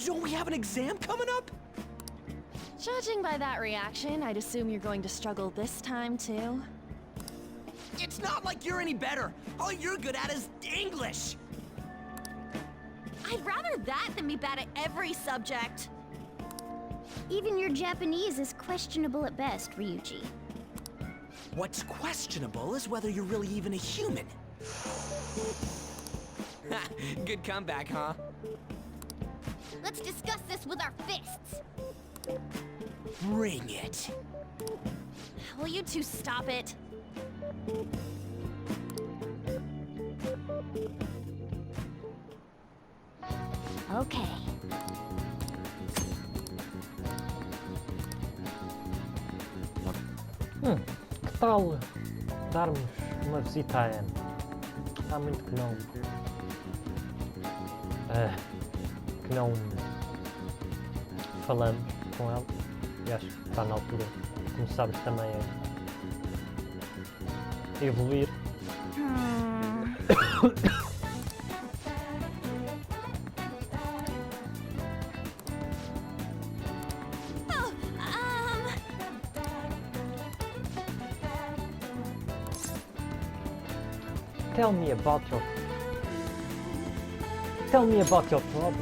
Don't we have an exam coming up? Judging by that reaction, I'd assume you're going to struggle this time, too. It's not like you're any better. All you're good at is English. I'd rather that than be bad at every subject. Even your Japanese is questionable at best, Ryuji. What's questionable is whether you're really even a human. Good comeback, huh? Let's discuss this with our fists. Bring it. Will you two stop it? Okay. Que tal darmos uma visita à Anne? Há muito que não falamos com ela e acho que está na altura de começarmos também a evoluir. Tell me about your problem.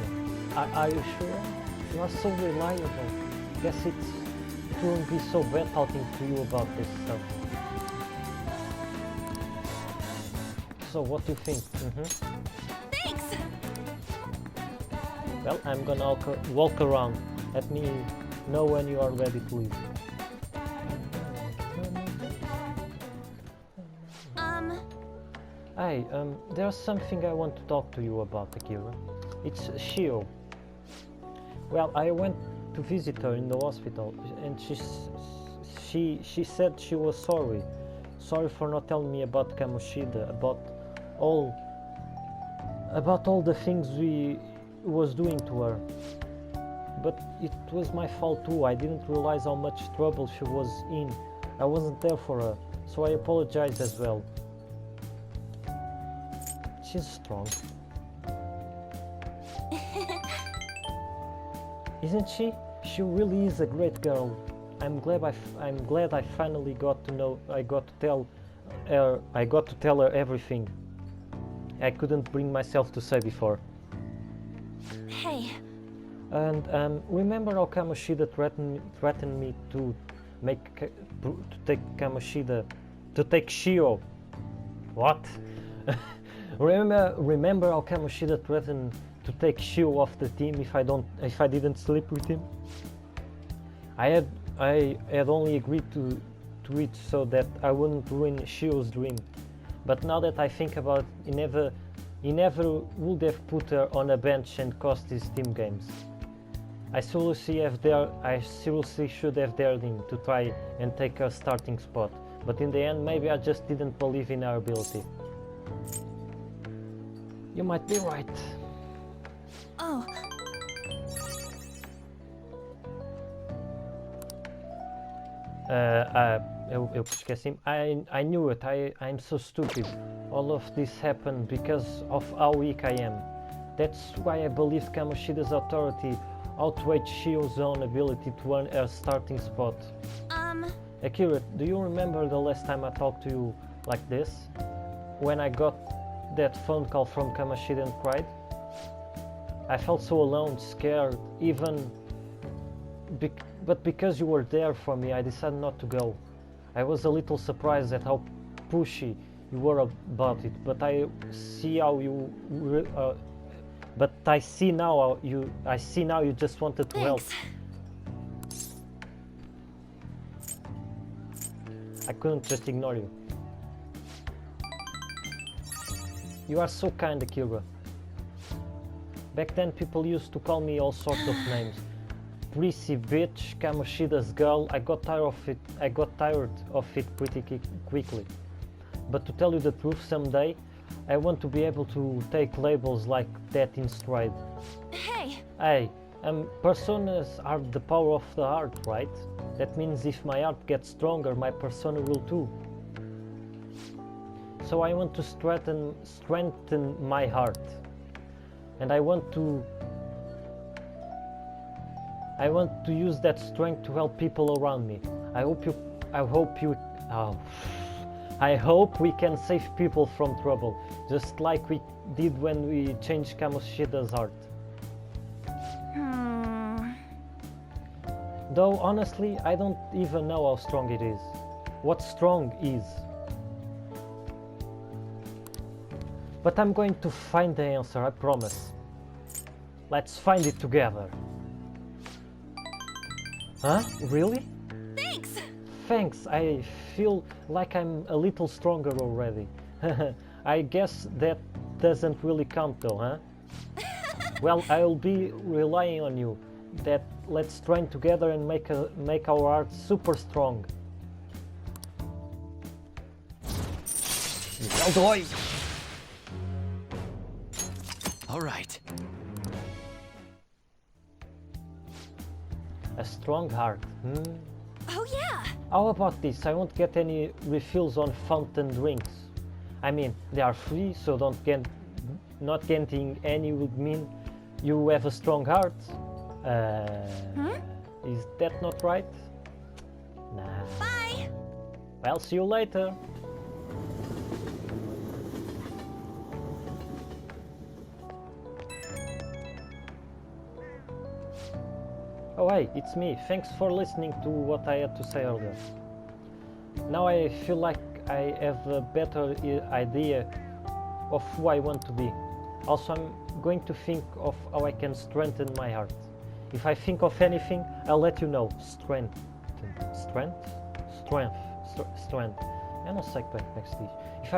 Are you sure? You are so reliable. Guess it won't be so bad talking to you about this stuff. So what do you think? Thanks! Well, I'm gonna walk around. Let me know when you are ready to leave. Hey, there's something I want to talk to you about, Akira. It's Shio. Well, I went to visit her in the hospital, and she said she was sorry. Sorry for not telling me about Kamoshida, about all the things we was doing to her. But it was my fault too. I didn't realize how much trouble she was in. I wasn't there for her, so I apologize as well. She's strong. Isn't she? She really is a great girl. I'm glad I finally got to know. I got to tell her everything. I couldn't bring myself to say before. Hey. And remember how Kamoshida threatened me to take Shio? What? Remember how Kamoshida threatened to take Shio off the team if I didn't sleep with him? I had only agreed to it so that I wouldn't ruin Shio's dream. But now that I think about it, he never would have put her on a bench and cost his team games. I seriously should have dared him to try and take her starting spot. But in the end, maybe I just didn't believe in her ability. You might be right. Oh. Eu esqueci-me. I knew it. I'm so stupid. All of this happened because of how weak I am. That's why I believed Kamoshida's authority outweighed Shio's own ability to earn her starting spot. Akira, do you remember the last time I talked to you like this? When I got that phone call from Kamoshida and cried? I felt so alone, scared, but because you were there for me, I decided not to go. I was a little surprised at how pushy you were about it, but I see now you just wanted to help. I couldn't just ignore you. You are so kind, Akira. Back then people used to call me all sorts of names. Prissy bitch, Kamoshida's girl. I got tired of it pretty quickly. But to tell you the truth, someday I want to be able to take labels like that in stride. Hey, personas are the power of the heart, right? That means if my heart gets stronger, my persona will too. So I want to strengthen my heart, and I want to use that strength to help people around me. I hope we can save people from trouble, just like we did when we changed Kamoshida's heart. Though honestly, I don't even know how strong it is. What strong is. But I'm going to find the answer, I promise. Let's find it together. Huh? Really? Thanks, I feel like I'm a little stronger already. I guess that doesn't really count though, huh? Well, I'll be relying on you. Let's train together and make our hearts super strong. All right. A strong heart. Oh yeah. How about this? I won't get any refills on fountain drinks. I mean, they are free, so not getting any would mean you have a strong heart. Is that not right? Nah. Bye. Well, see you later. Oh hey, it's me. Thanks for listening to what I had to say earlier. Now I feel like I have a better idea of who I want to be. Also, I'm going to think of how I can strengthen my heart. If I think of anything, I'll let you know. Strength. Eu não sei como é que se diz. If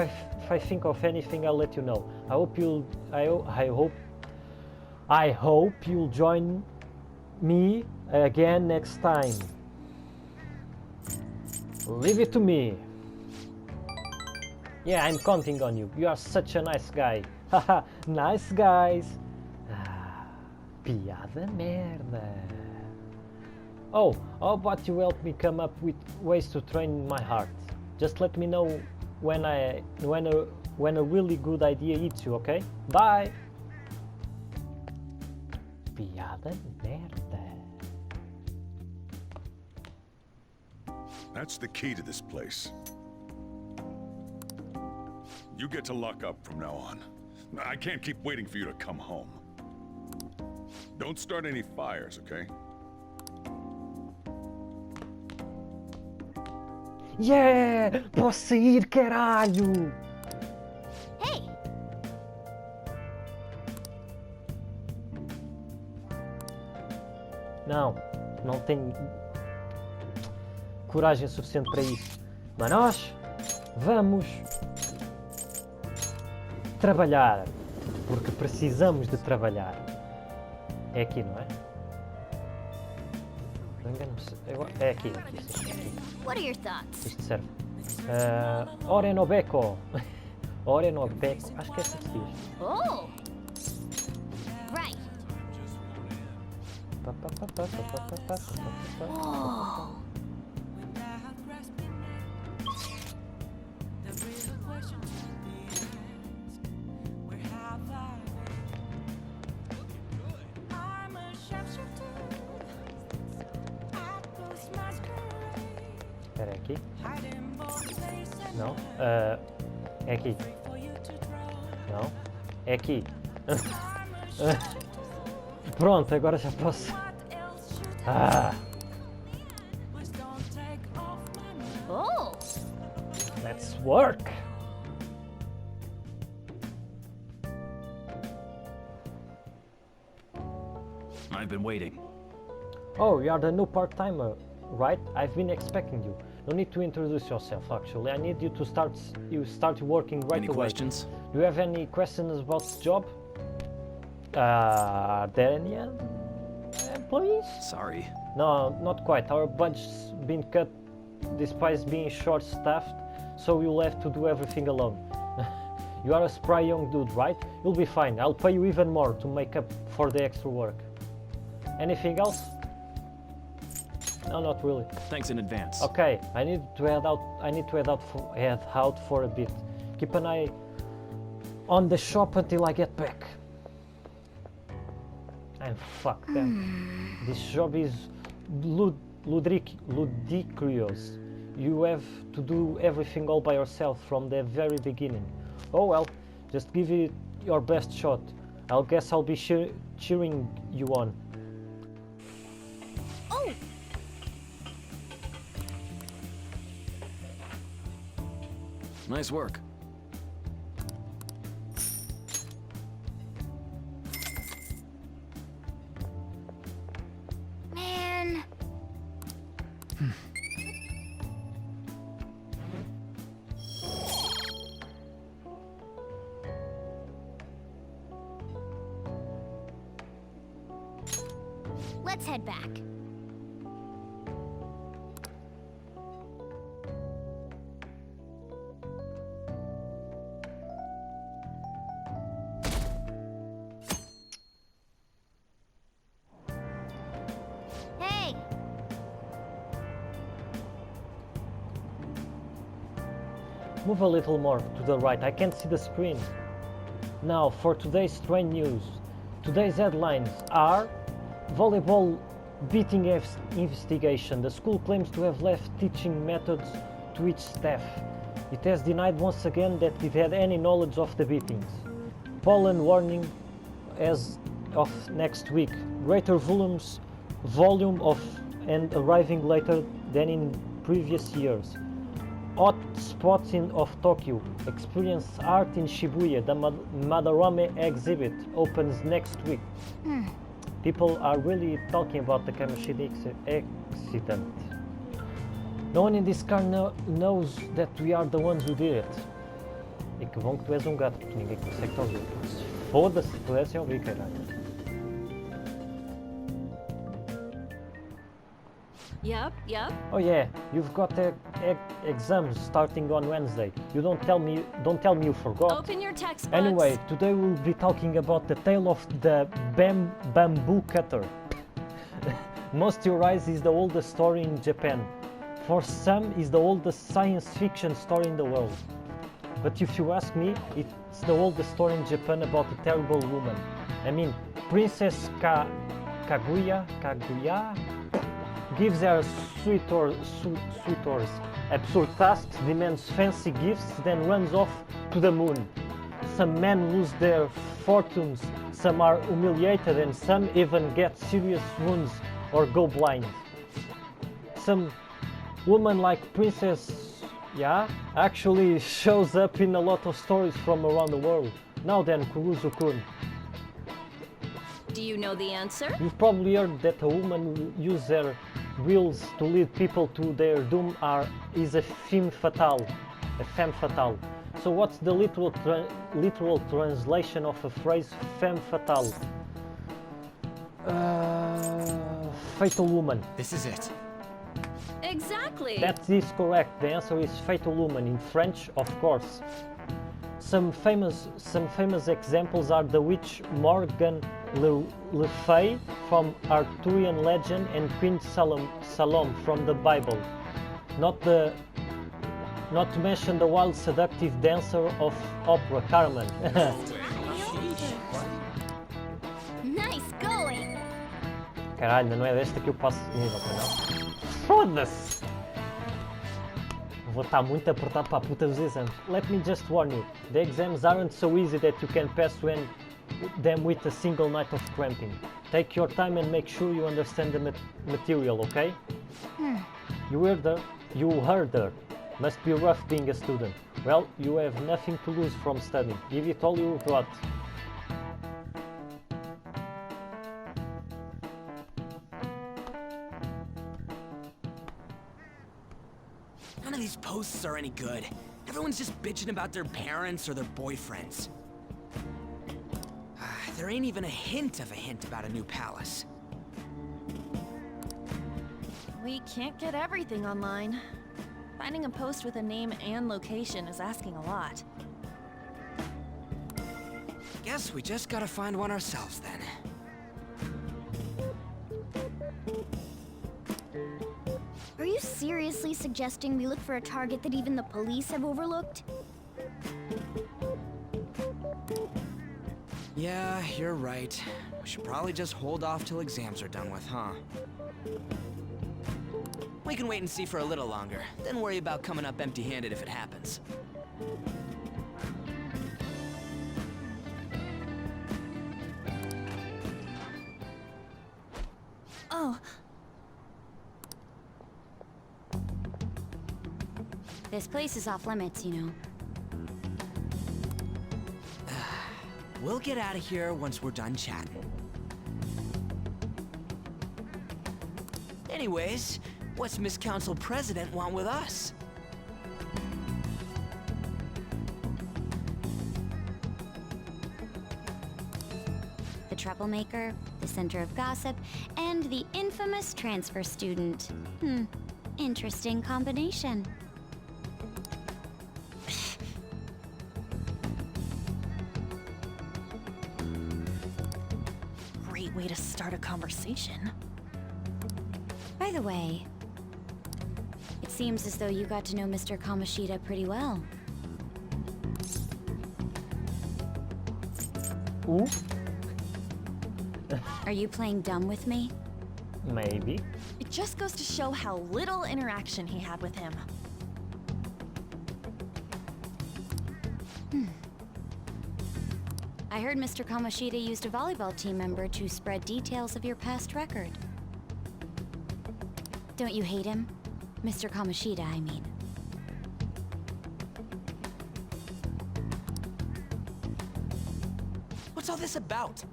I think of anything, I'll let you know. I hope you'll join me again next time. Leave it to me. Yeah, I'm counting on you. You are such a nice guy. Haha, nice guys. Piada merda. Oh, how about you help me come up with ways to train my heart? Just let me know when a really good idea hits you, okay? Bye. Piada merda. That's the key to this place. You get to lock up from now on. I can't keep waiting for you to come home. Don't start any fires, okay? Yeah! Posso sair, caralho! Hey! Não tenho coragem suficiente para isso. Mas nós vamos trabalhar, porque precisamos de trabalhar. É aqui, não é? É aqui. What are your thoughts? Isto serve. Orenobeco. Orenobeco. Acho que é assim que se diz. Oh! Right. Oh. Espera, é aqui? Não? É aqui. Não? É aqui. Pronto, agora já posso. Oh! Let's work! I've been waiting. Oh, you are the new part-timer, right? I've been expecting you. No need to introduce yourself, actually. I need you to start working right away. Any questions? Do you have any questions about the job? Are there any employees? Sorry. No, not quite. Our budget's been cut despite being short-staffed, so you'll have to do everything alone. You are a spry young dude, right? You'll be fine. I'll pay you even more to make up for the extra work. Anything else? No, not really. Thanks in advance. Okay, I need to head out for a bit. Keep an eye on the shop until I get back. I'm fucked. This job is ludicrous. You have to do everything all by yourself from the very beginning. Oh well, just give it your best shot. I guess I'll be cheering you on. Oh! Nice work. Man. Let's head back. Hey! Move a little more to the right. I can't see the screen. Now, for today's train news. Today's headlines are volleyball beating investigation. The school claims to have left teaching methods to its staff. It has denied once again that it had any knowledge of the beatings. Pollen warning as of next week. Greater volume of and arriving later than in previous years. hot spots of Tokyo. Experience art in Shibuya. The Madarame exhibit opens next week. People are really talking about the Kamoshida accident. No one in this car knows that we are the ones who did it. E que bom que tu és um gato, porque ninguém consegue te ouvir. Foda-se, tu és sem ouvir, caralho. Yep, yep. Oh yeah, you've got exams starting on Wednesday. You don't tell me you forgot. Open your textbooks. Anyway, today we'll be talking about the tale of the bamboo cutter. Most theorize is the oldest story in Japan. For some, it's the oldest science fiction story in the world. But if you ask me, it's the oldest story in Japan about a terrible woman. I mean, Princess Kaguya gives her suitors absurd tasks, demands fancy gifts, then runs off to the moon. Some men lose their fortunes, some are humiliated, and some even get serious wounds or go blind. Some woman like Princess actually shows up in a lot of stories from around the world. Now then, Kuruzu-kun. Do you know the answer? You've probably heard that a woman who uses her wills to lead people to their doom is a femme fatale. So what's the literal translation of a phrase femme fatale? Fatal woman. This is it. Exactly. That is correct. The answer is fatal woman in French, of course. Some famous examples are the witch Morgan Le Fay from Arthurian legend and Queen Salome from the Bible. Not to mention the wild seductive dancer of opera Carmen. Nice going. Caralho, não é desta que eu passo nível, não? Foda-se! Vou estar muito apertado para a puta dos exames. Let me just warn you, the exams aren't so easy that you can pass them with a single night of cramping. Take your time and make sure you understand the material, okay? You heard her. Must be rough being a student. Well, you have nothing to lose from studying. Give it all you've got. None of these posts are any good. Everyone's just bitching about their parents or their boyfriends. There ain't even a hint about a new palace. We can't get everything online. Finding a post with a name and location is asking a lot. Guess we just gotta find one ourselves then. Are you seriously suggesting we look for a target that even the police have overlooked? Yeah, you're right. We should probably just hold off till exams are done with, huh? We can wait and see for a little longer, then worry about coming up empty-handed if it happens. Oh. This place is off limits, you know. We'll get out of here once we're done chatting. Anyways, what's Miss Council President want with us? The troublemaker, the center of gossip, and the infamous transfer student. Interesting combination. Great way to start a conversation. By the way, it seems as though you got to know Mr. Kamoshida pretty well. Ooh. Are you playing dumb with me? Maybe. It just goes to show how little interaction he had with him. I heard Mr. Kamoshida used a volleyball team member to spread details of your past record. Don't you hate him? Mr. Kamoshida, I mean. What's all this about?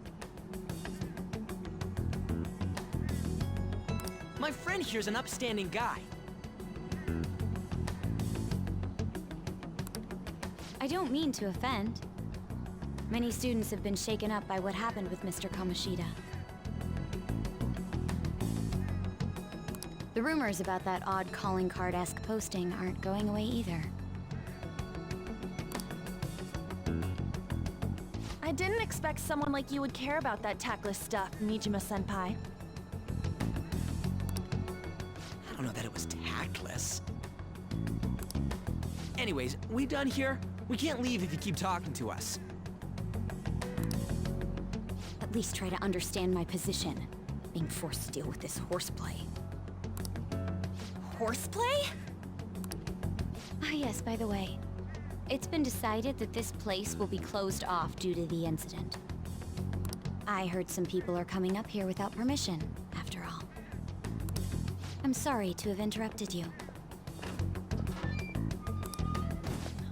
My friend here's an upstanding guy. I don't mean to offend. Many students have been shaken up by what happened with Mr. Kamoshida. The rumors about that odd calling card-esque posting aren't going away either. I didn't expect someone like you would care about that tactless stuff, Mijima-senpai. I don't know that it was tactless. Anyways, we done here? We can't leave if you keep talking to us. At least try to understand my position. Being forced to deal with this horseplay. Horseplay? Ah yes, by the way. It's been decided that this place will be closed off due to the incident. I heard some people are coming up here without permission, after all. I'm sorry to have interrupted you.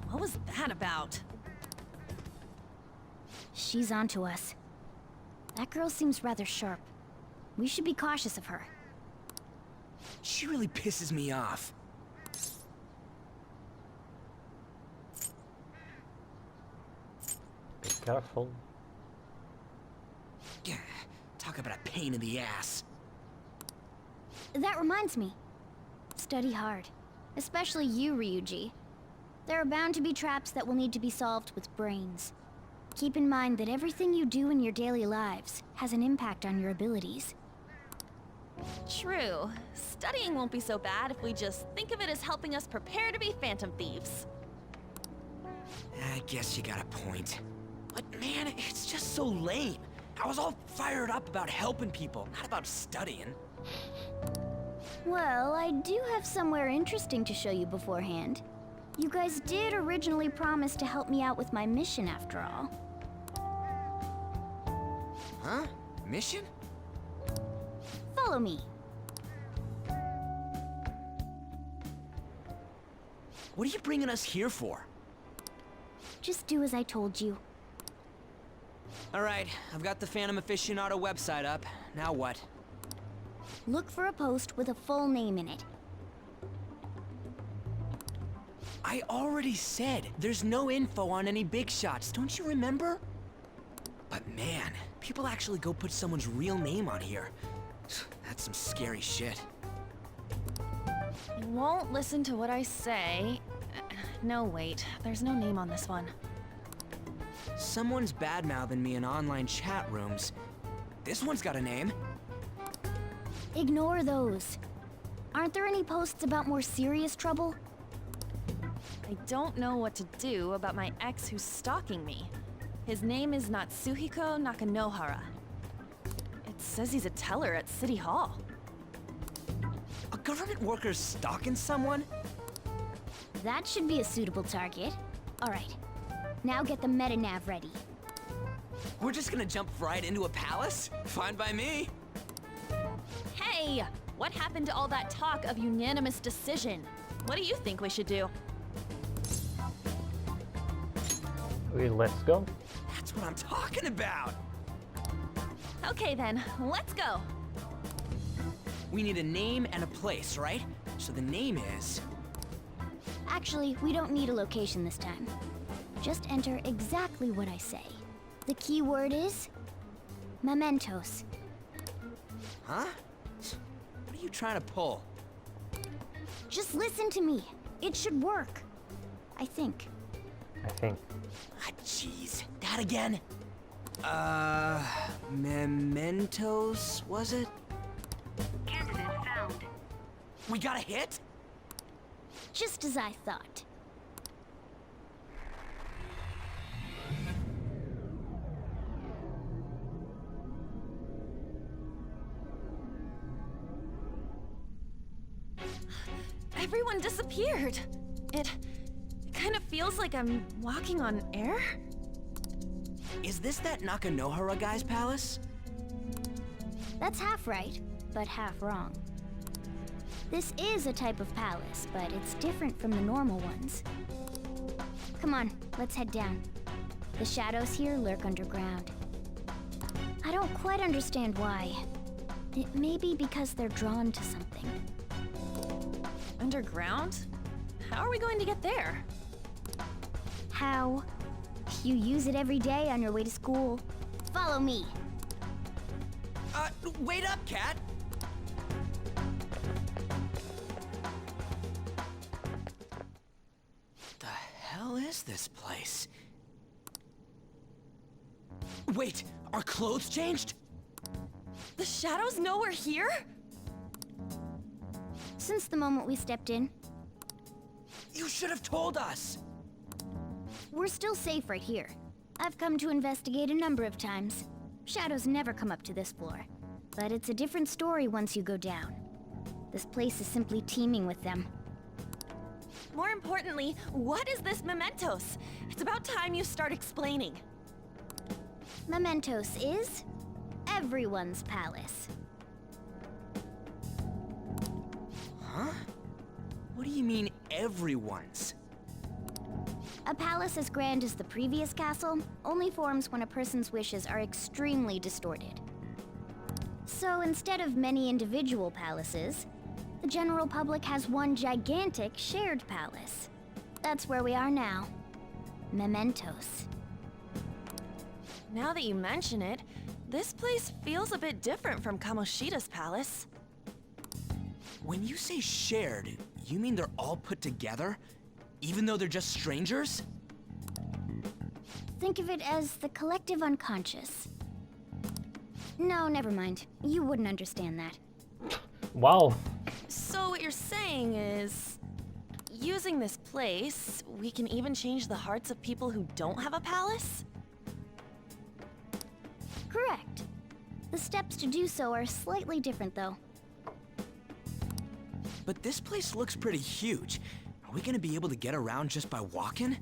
What was that about? She's onto us. That girl seems rather sharp. We should be cautious of her. She really pisses me off. Be careful. Yeah, talk about a pain in the ass. That reminds me. Study hard. Especially you, Ryuji. There are bound to be traps that will need to be solved with brains. Keep in mind that everything you do in your daily lives has an impact on your abilities. True. Studying won't be so bad if we just think of it as helping us prepare to be phantom thieves. I guess you got a point. But man, it's just so lame. I was all fired up about helping people, not about studying. Well, I do have somewhere interesting to show you beforehand. You guys did originally promise to help me out with my mission after all. Huh? Mission? Follow me. What are you bringing us here for? Just do as I told you. Alright, I've got the Phantom Aficionado website up. Now what? Look for a post with a full name in it. I already said there's no info on any big shots, don't you remember? But man, people actually go put someone's real name on here. That's some scary shit. You won't listen to what I say. No, wait. There's no name on this one. Someone's bad-mouthing me in online chat rooms. This one's got a name. Ignore those. Aren't there any posts about more serious trouble? I don't know what to do about my ex who's stalking me. His name is Natsuhiko Nakanohara. It says he's a teller at City Hall. A government worker's stalking someone? That should be a suitable target. Alright, now get the meta-nav ready. We're just gonna jump right into a palace? Fine by me. Hey! What happened to all that talk of unanimous decision? What do you think we should do? Let's go. That's what I'm talking about! Okay then, let's go! We need a name and a place, right? So the name is... Actually, we don't need a location this time. Just enter exactly what I say. The key word is... mementos. Huh? What are you trying to pull? Just listen to me. It should work. I think. I think. Ah, jeez. That again? Mementos, was it? Candidate found. We got a hit? Just as I thought. Everyone disappeared. It kind of feels like I'm walking on air. Is this that Nakanohara guy's palace? That's half right, but half wrong. This is a type of palace, but it's different from the normal ones. Come on, let's head down. The shadows here lurk underground. I don't quite understand why. It may be because they're drawn to something. Underground? How are we going to get there? How? You use it every day on your way to school. Follow me. Wait up, Cat! The hell is this place? Wait, our clothes changed? The shadows know we're here? Since the moment we stepped in, You should have told us! we're still safe right here. I've come to investigate a number of times. Shadows never come up to this floor. But it's a different story once you go down. This place is simply teeming with them. More importantly, what is this mementos? It's about time you start explaining. Mementos is everyone's palace. Huh? What do you mean, everyone's? A palace as grand as the previous castle only forms when a person's wishes are extremely distorted. So instead of many individual palaces, the general public has one gigantic shared palace. That's where we are now. Mementos. Now that you mention it, this place feels a bit different from Kamoshida's palace. When you say shared, you mean they're all put together? Even though they're just strangers? Think of it as the collective unconscious. No, never mind. You wouldn't understand that. Wow. So what you're saying is, using this place, we can even change the hearts of people who don't have a palace? Correct. The steps to do so are slightly different, though. But this place looks pretty huge. Are we gonna be able to get around just by walking?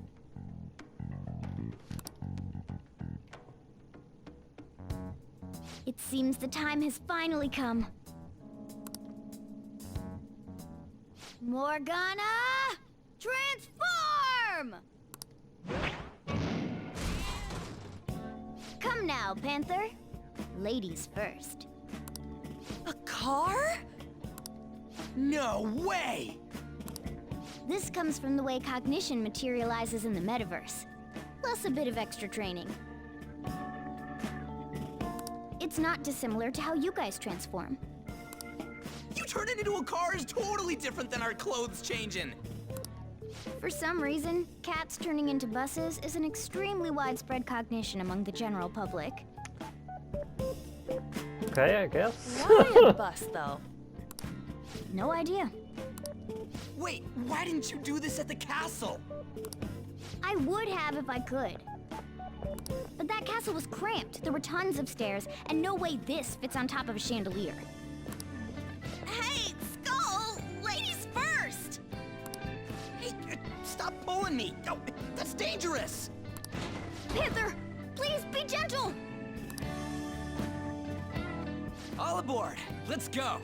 It seems the time has finally come. Morgana! Transform! Come now, Panther. Ladies first. A car? No way! This comes from the way cognition materializes in the metaverse, plus a bit of extra training. It's not dissimilar to how you guys transform. You turning into a car is totally different than our clothes changing! For some reason, cats turning into buses is an extremely widespread cognition among the general public. Okay, I guess. Why a bus, though? No idea. Wait, why didn't you do this at the castle? I would have if I could. But that castle was cramped. There were tons of stairs, and no way this fits on top of a chandelier. Hey, Skull! Ladies first! Hey, stop pulling me! Oh, that's dangerous! Panther, please be gentle! All aboard! Let's go!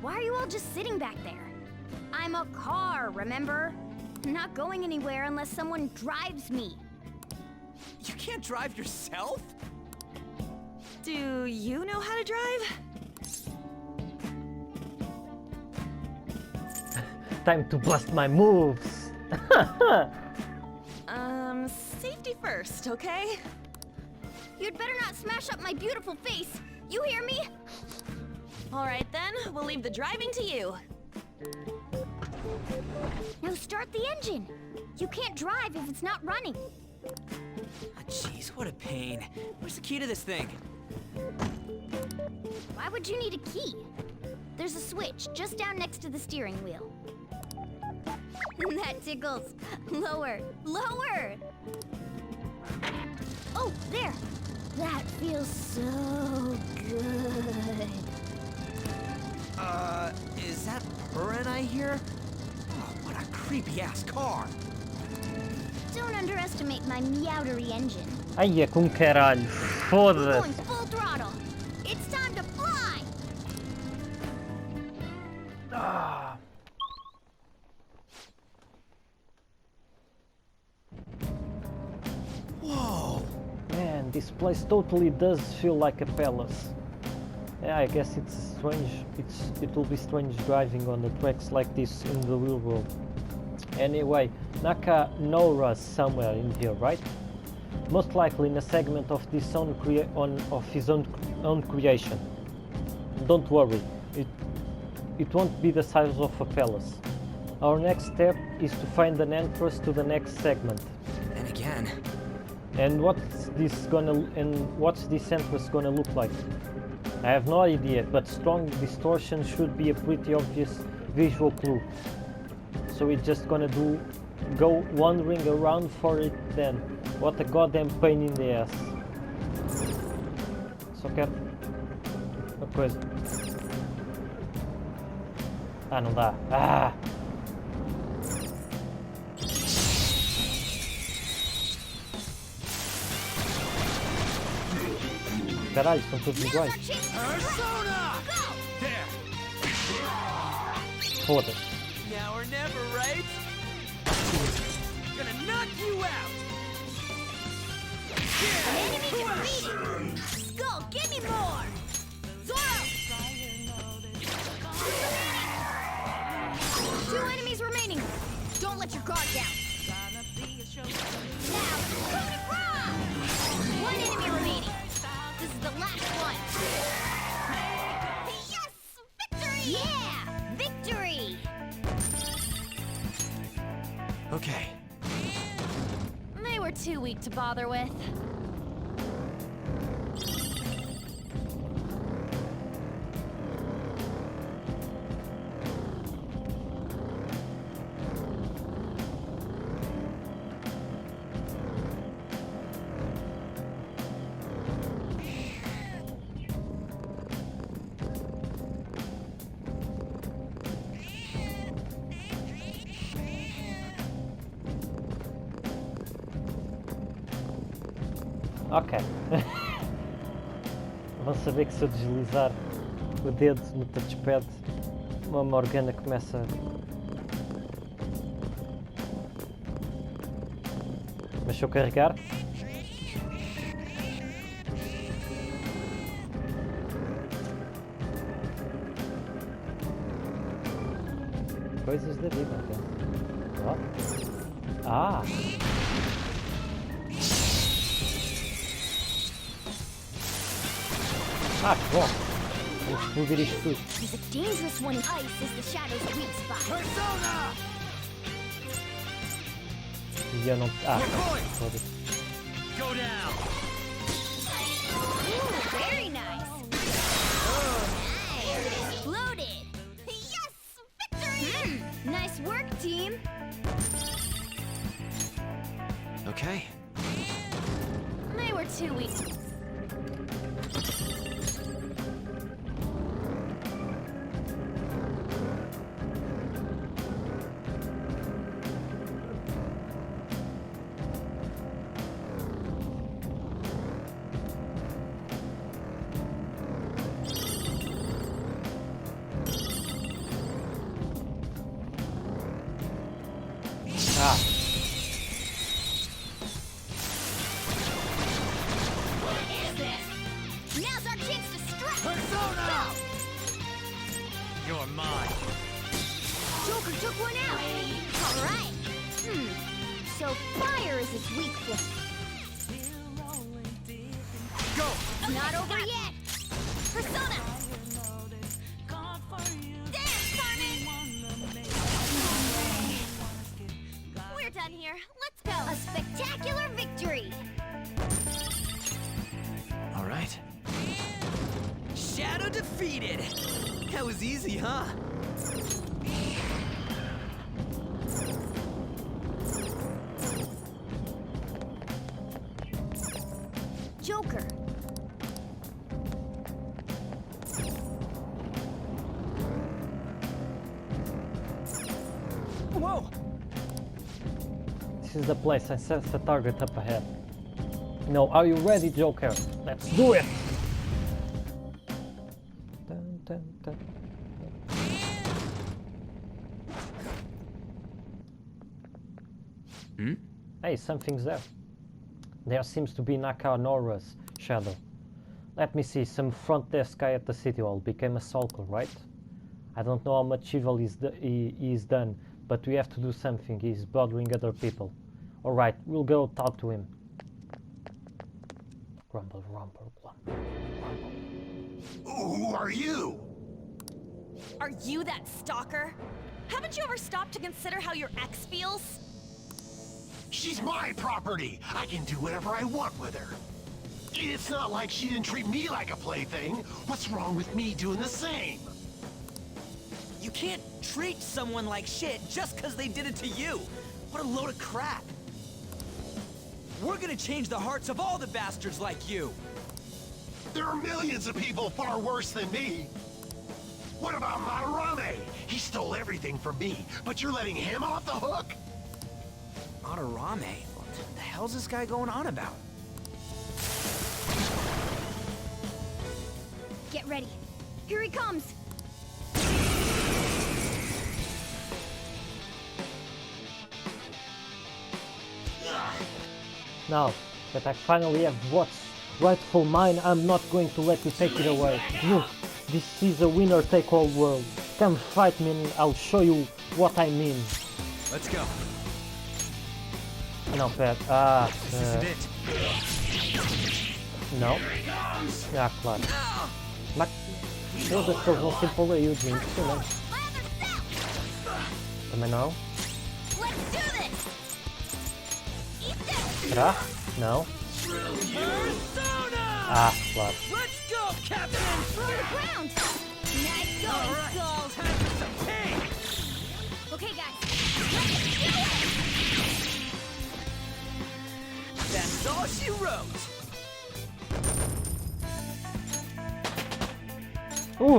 Why are you all just sitting back there? I'm a car, remember? Not going anywhere unless someone drives me. You can't drive yourself? Do you know how to drive? Time to bust my moves. Safety first, okay? You'd better not smash up my beautiful face. You hear me? All right then, we'll leave the driving to you. Now start the engine. You can't drive if it's not running. Jeez, what a pain. Where's the key to this thing? Why would you need a key? There's a switch just down next to the steering wheel. That tickles. Lower, lower! Oh, there! That feels so good. Is that Purin I hear? Oh, what a creepy-ass car! Don't underestimate my meowdery engine. Aia, cum caralho. Going Foda-se. full throttle. It's time to fly! Ah. This place totally does feel like a palace. Yeah, I guess it's strange. It will be strange driving on the tracks like this in the real world. Anyway, Nakamura's somewhere in here, right? Most likely in a segment of his own creation. Don't worry, it won't be the size of a palace. Our next step is to find an entrance to the next segment. And again. And what's this entrance gonna look like? I have no idea, but strong distortion should be a pretty obvious visual clue. So we're just gonna go wandering around for it then. What a goddamn pain in the ass. Só quero uma coisa. Ah, não dá. Ah! Caralho, estão todos iguais. Foda-se. Now or never, right? Gonna knock you out. Skull, give me more! Zoro! 2 enemies remaining. Don't let your guard down. Now, coup de grace! 1 enemy remaining. This is the last one. Yes! Victory! Yeah! Victory! Okay. They were too weak to bother with. Ok. Vão saber que se eu deslizar o dedo no touchpad, uma Morgana começa a... Mas se eu carregar... Coisas da vida, ok. Oh. Ah! Ah, que bom! Vou explodir isto tudo. There's a dangerous one in ice is the Shadow's weak spot. Persona! E eu não... Ah, foda-se. Go down. Ooh, very nice. Nice. Exploded. Yes! Victory! Nice work, team. Okay. They were too weak to... Ah! Now's our chance to strike. Persona! You're mine. Joker took one out. All right. So fire is its weak point. Go! Not over yet. Persona! Dance, Carmen! We're done here. Let's go. A spectacular victory. All right. Shadow defeated. That was easy, huh? Joker. Whoa! This is the place. I set the target up ahead. No, are you ready, Joker? Let's do it! Dun, dun, dun. Hmm? Hey, something's there. There seems to be Nakanora's shadow. Let me see, some front desk guy at the city hall became a sulker, right? I don't know how much evil he's done, but we have to do something. He's bothering other people. Alright, we'll go talk to him. Grumble, grumble, grumble, grumble. Who are you? Are you that stalker? Haven't you ever stopped to consider how your ex feels? She's my property. I can do whatever I want with her. It's not like she didn't treat me like a plaything. What's wrong with me doing the same? You can't treat someone like shit just because they did it to you. What a load of crap. We're gonna change the hearts of all the bastards like you. There are millions of people far worse than me. What about Madarame? He stole everything from me, but you're letting him off the hook? Madarame? What the hell's this guy going on about? Get ready. Here he comes. Now that I finally have what's rightful mine, I'm not going to let you take it away. You, this is a winner-take-all world. Come fight me and I'll show you what I mean. Let's go. No, Pat. This isn't it. Não. Ah, claro. Mas foda-se que eles vão ser para o Yuji, impressionante. Também não. Será? Não. Ah, claro. Let's go, Captain! Nice going, Skulls, have some pig! Okay, guys. Let's do it! That's all she wrote.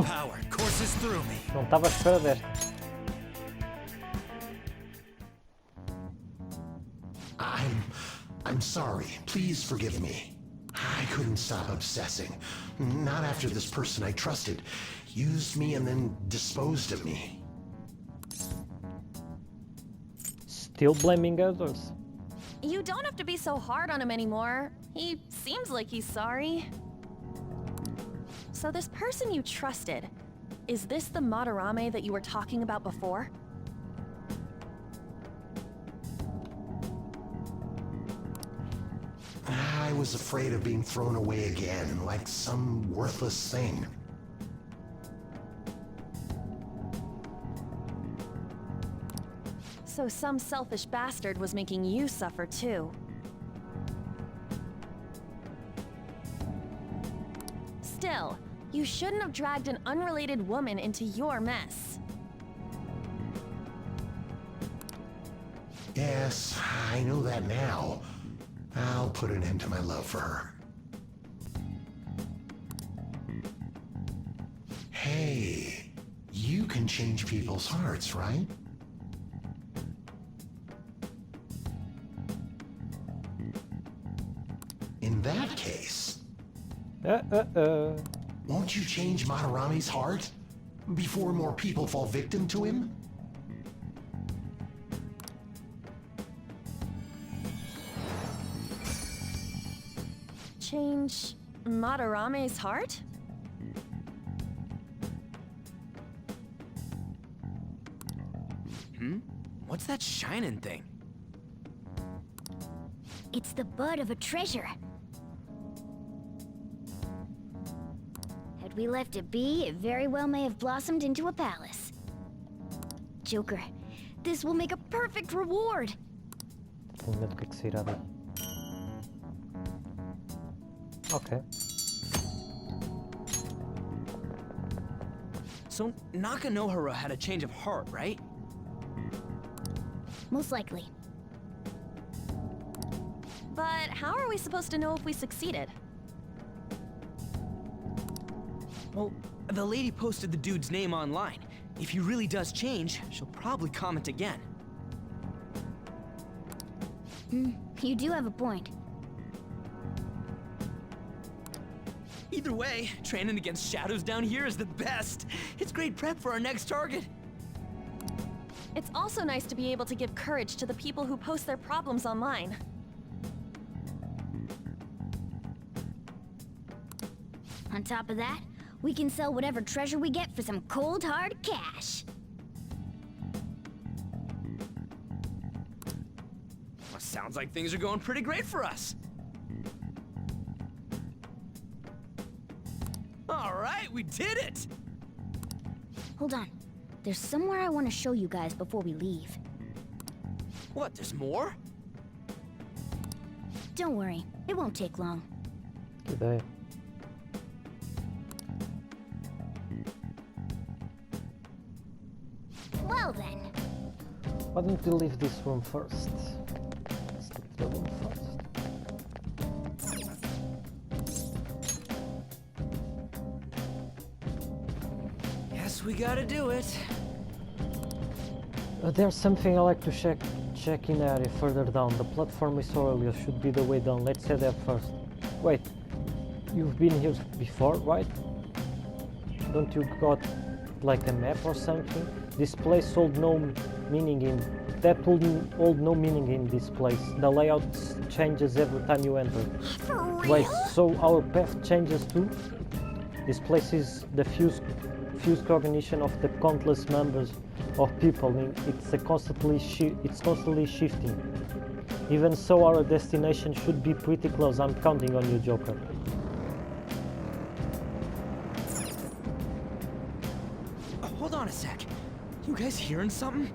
Power courses through me. Não estava à espera desta. I'm sorry. Please forgive me. I couldn't stop obsessing. Not after this person I trusted used me and then disposed of me. Still blaming others. You don't have to be so hard on him anymore. He seems like he's sorry. So this person you trusted, is this the Madarame that you were talking about before? I was afraid of being thrown away again, like some worthless thing. So some selfish bastard was making you suffer too. Still, you shouldn't have dragged an unrelated woman into your mess. Yes, I know that now. I'll put an end to my love for her. Hey, you can change people's hearts, right? In that case... Won't you change Madarame's heart? Before more people fall victim to him? Change Madarame's heart? What's that shining thing? It's the bud of a treasure. Had we left it be, it very well may have blossomed into a palace. Joker, this will make a perfect reward. Tenho medo do que sairá daí. Okay. So Nakanohara had a change of heart, right? Most likely. But how are we supposed to know if we succeeded? Well, the lady posted the dude's name online. If he really does change, she'll probably comment again. You do have a point. Either way, training against shadows down here is the best. It's great prep for our next target. It's also nice to be able to give courage to the people who post their problems online. On top of that, we can sell whatever treasure we get for some cold hard cash. Well, sounds like things are going pretty great for us. All right, we did it! Hold on. There's somewhere I want to show you guys before we leave. What, there's more? Don't worry, it won't take long. Good day. Well then. Why don't we leave this room first? Let's leave the room first. Guess we gotta do it. There's something I like to check in area further down. The platform we saw earlier should be the way down. Let's head there first. Wait, you've been here before, right? Don't you got like a map or something? This place hold no meaning in... That hold no meaning in this place. The layout changes every time you enter. For real? Wait, so our path changes too? This place is the fused cognition of the countless members of people. I mean, it's constantly shifting. Even so, our destination should be pretty close. I'm counting on you, Joker. Hold on a sec. You guys hearing something?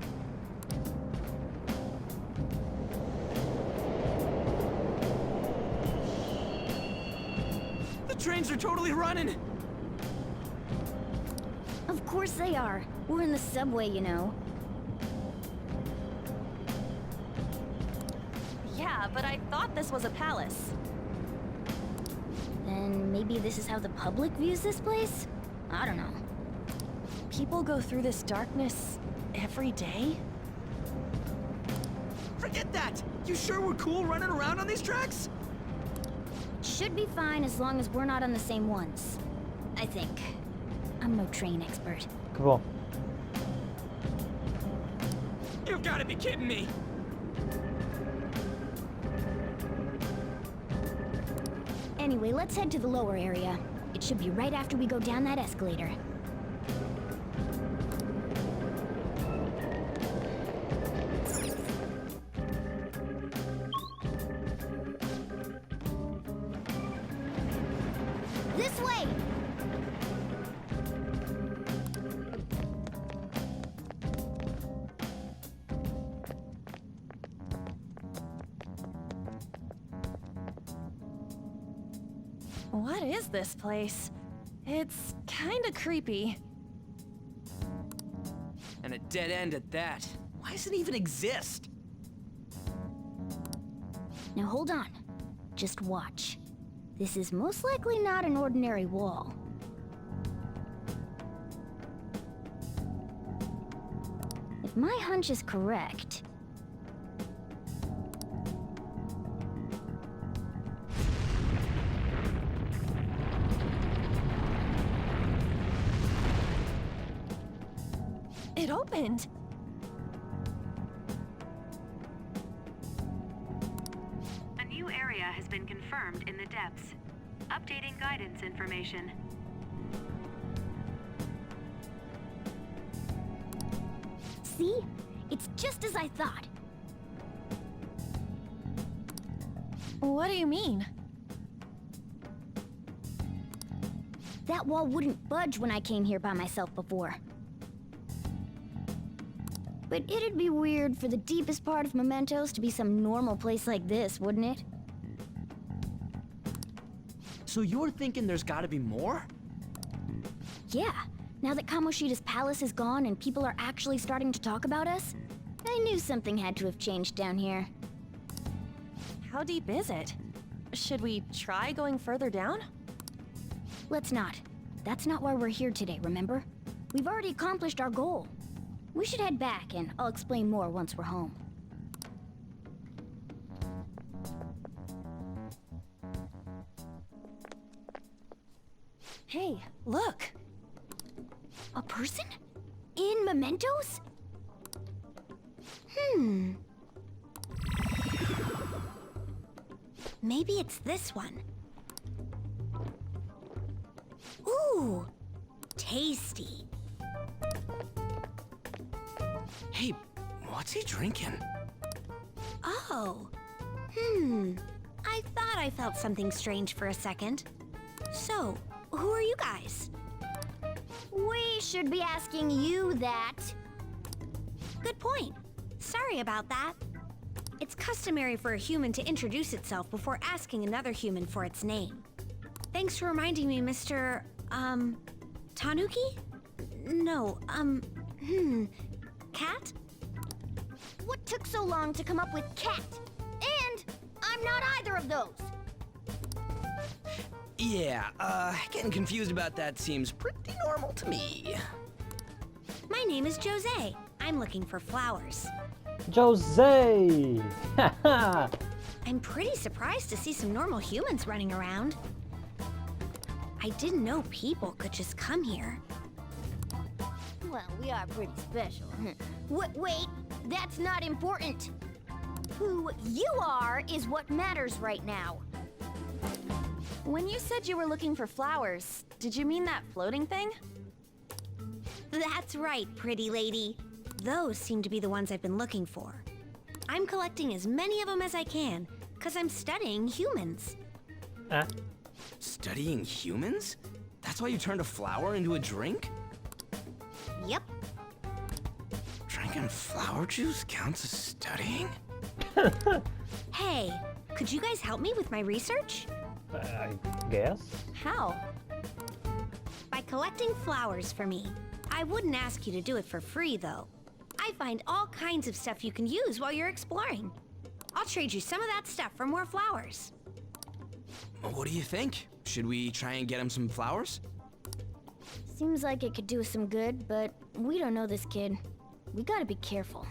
The trains are totally running! Of course they are. We're in the subway, you know. Yeah, but I thought this was a palace. Then maybe this is how the public views this place? I don't know. People go through this darkness every day? Forget that! You sure we're cool running around on these tracks? Should be fine as long as we're not on the same ones. I think. I'm no train expert. Come on. You've gotta be kidding me! Anyway, let's head to the lower area. It should be right after we go down that escalator. This way! What is this place? It's kinda creepy. And a dead end at that. Why does it even exist? Now hold on. Just watch. This is most likely not an ordinary wall. If my hunch is correct... It opened! A new area has been confirmed in the depths. Updating guidance information. See? It's just as I thought. What do you mean? That wall wouldn't budge when I came here by myself before. But it'd be weird for the deepest part of Mementos to be some normal place like this, wouldn't it? So you're thinking there's gotta be more? Yeah. Now that Kamoshida's palace is gone and people are actually starting to talk about us, I knew something had to have changed down here. How deep is it? Should we try going further down? Let's not. That's not why we're here today, remember? We've already accomplished our goal. We should head back, and I'll explain more once we're home. Hey, look! A person? In Mementos? Maybe it's this one. Ooh, tasty. Hey, what's he drinking? Oh. I thought I felt something strange for a second. So, who are you guys? We should be asking you that. Good point. Sorry about that. It's customary for a human to introduce itself before asking another human for its name. Thanks for reminding me, Mr. Tanuki? No, Cat? What took so long to come up with cat? And I'm not either of those. Yeah, getting confused about that seems pretty normal to me. My name is Jose. I'm looking for flowers. Jose! Haha! I'm pretty surprised to see some normal humans running around. I didn't know people could just come here. Well, we are pretty special. Wait, that's not important. Who you are is what matters right now. When you said you were looking for flowers, did you mean that floating thing? That's right, pretty lady. Those seem to be the ones I've been looking for. I'm collecting as many of them as I can, because I'm studying humans. Studying humans? That's why you turned a flower into a drink? Yep. Drinking flower juice counts as studying? Hey, could you guys help me with my research? I guess. How? By collecting flowers for me. I wouldn't ask you to do it for free, though. I find all kinds of stuff you can use while you're exploring. I'll trade you some of that stuff for more flowers. What do you think? Should we try and get him some flowers? Seems like it could do us some good, but we don't know this kid. We gotta be careful.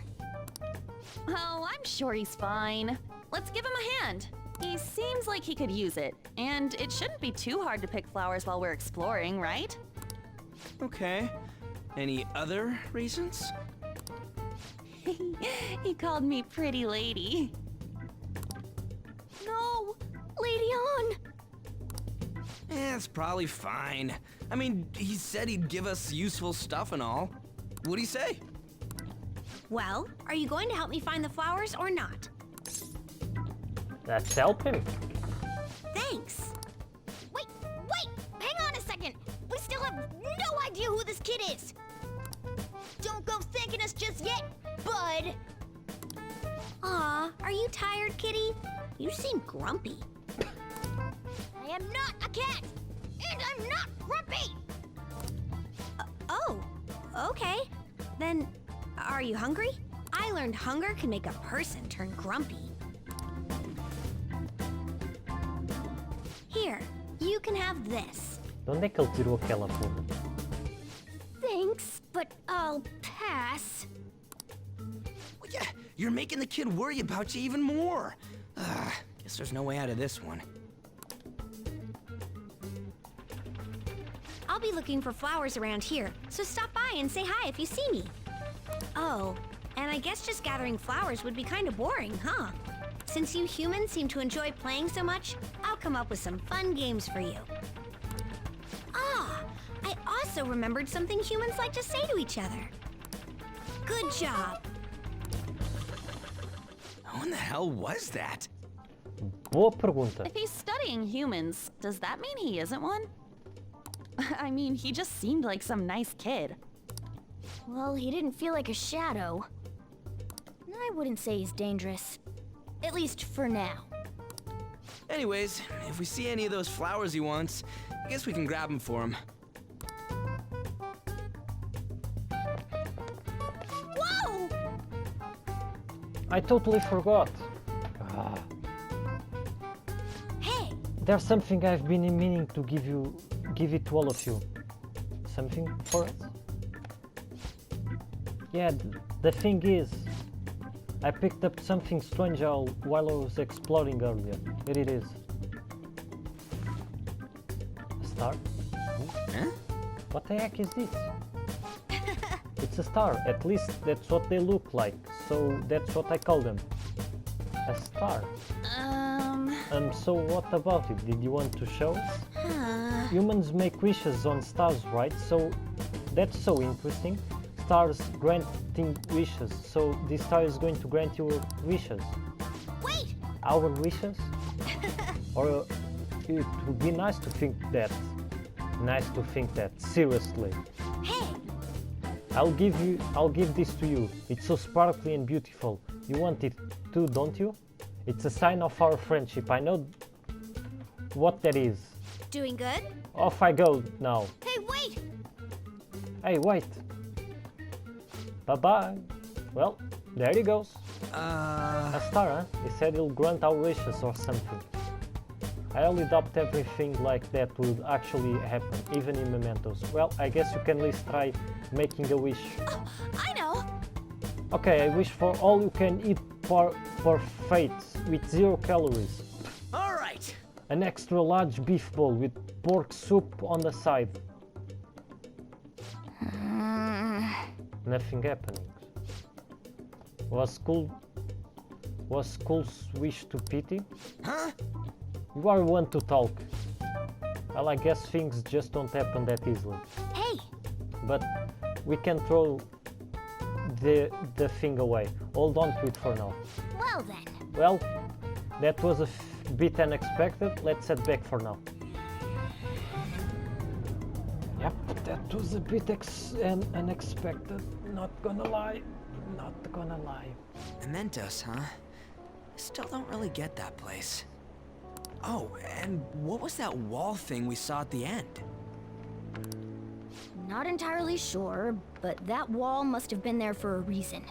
Oh, I'm sure he's fine. Let's give him a hand. He seems like he could use it, and it shouldn't be too hard to pick flowers while we're exploring, right? Okay. Any other reasons? He called me pretty lady. No! Lady on! It's probably fine. I mean, he said he'd give us useful stuff and all. What'd he say? Well, are you going to help me find the flowers or not? Let's help him. Thanks. Wait! Hang on a second! We still have no idea who this kid is! Don't go thanking us just yet, bud! Aw, are you tired, kitty? You seem grumpy. I am not a cat! And I'm not grumpy! Oh, okay. Then, are you hungry? I learned hunger can make a person turn grumpy. Here, you can have this. De onde é que ele tirou aquela porra? Thanks, but I'll pass. Well, yeah, you're making the kid worry about you even more. Guess there's no way out of this one. I'll be looking for flowers around here, so stop by and say hi if you see me. Oh, and I guess just gathering flowers would be kind of boring, huh? Since you humans seem to enjoy playing so much, I'll come up with some fun games for you. Ah, I also remembered something humans like to say to each other. Good job. Who in the hell was that? Boa pergunta. If he's studying humans, does that mean he isn't one? I mean, he just seemed like some nice kid. Well, he didn't feel like a shadow. I wouldn't say he's dangerous. At least for now. Anyways, if we see any of those flowers he wants, I guess we can grab them for him. Whoa! I totally forgot. Hey! There's something I've been meaning to give it to all of you. Something for us? Yeah, the thing is, I picked up something strange while I was exploring earlier. Here it is. A star? Huh? What the heck is this? It's a star, at least that's what they look like, so that's what I call them. A star. So what about it? Did you want to show us? humans make wishes on stars, right? So that's so interesting. Stars granting wishes. So this star is going to grant your wishes. Wait! Our wishes? Or it would be nice to think that. Nice to think that. Seriously. Hey! I'll give this to you. It's so sparkly and beautiful. You want it too, don't you? It's a sign of our friendship. I know what that is. Doing good? Off I go now. Hey, wait! Hey, wait. Bye-bye. Well, there he goes. A star, huh? He said he'll grant our wishes or something. I only doubt everything like that would actually happen, even in mementos. Well, I guess you can at least try making a wish. Oh, I know! Okay, I wish for all you can eat for fate with 0 calories. Alright! An extra large beef bowl with pork soup on the side. Nothing happening. Was school's wish to pity? Huh? You are one to talk. Well, I guess things just don't happen that easily. Hey! But we can throw the thing away. Hold on to it for now. Well then. Well, that was a bit unexpected. Let's head back for now. Yep, that was a bit unexpected. Not gonna lie. Not gonna lie. Mementos, huh? Still don't really get that place. Oh, and what was that wall thing we saw at the end? Not entirely sure, but that wall must have been there for a reason.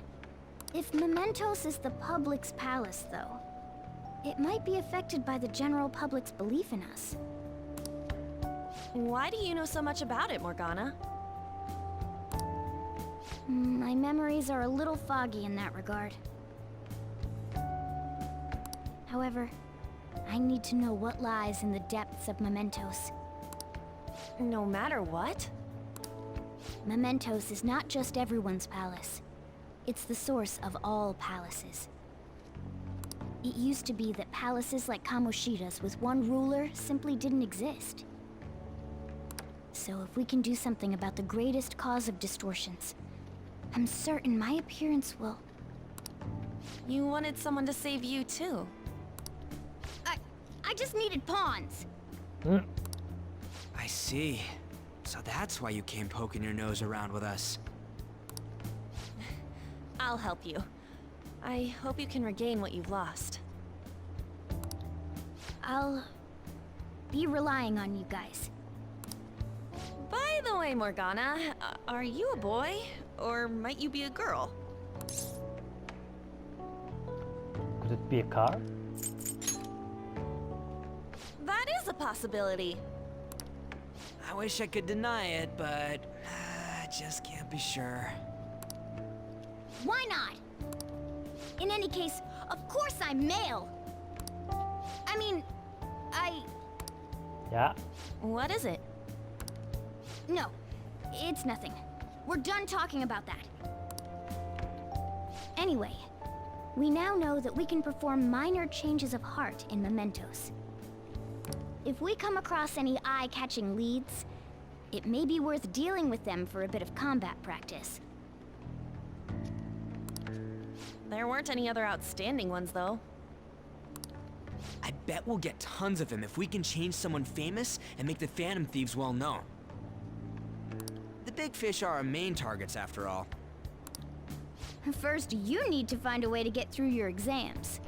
If Mementos is the public's palace, though, it might be affected by the general public's belief in us. Why do you know so much about it, Morgana? My memories are a little foggy in that regard. However, I need to know what lies in the depths of Mementos. No matter what? Mementos is not just everyone's palace. It's the source of all palaces. It used to be that palaces like Kamoshida's with one ruler simply didn't exist. So if we can do something about the greatest cause of distortions, I'm certain my appearance will... You wanted someone to save you, too. I just needed pawns! I see. So that's why you came poking your nose around with us. I'll help you. I hope you can regain what you've lost. I'll... be relying on you guys. By the way, Morgana, are you a boy? Or might you be a girl? Could it be a car? That is a possibility. I wish I could deny it, but I just can't be sure. Why not? In any case, of course I'm male! I mean, Yeah? What is it? No, it's nothing. We're done talking about that. Anyway, we now know that we can perform minor changes of heart in mementos. If we come across any eye-catching leads, it may be worth dealing with them for a bit of combat practice. There weren't any other outstanding ones, though. I bet we'll get tons of them if we can change someone famous and make the Phantom Thieves well known. The big fish are our main targets, after all. First, you need to find a way to get through your exams.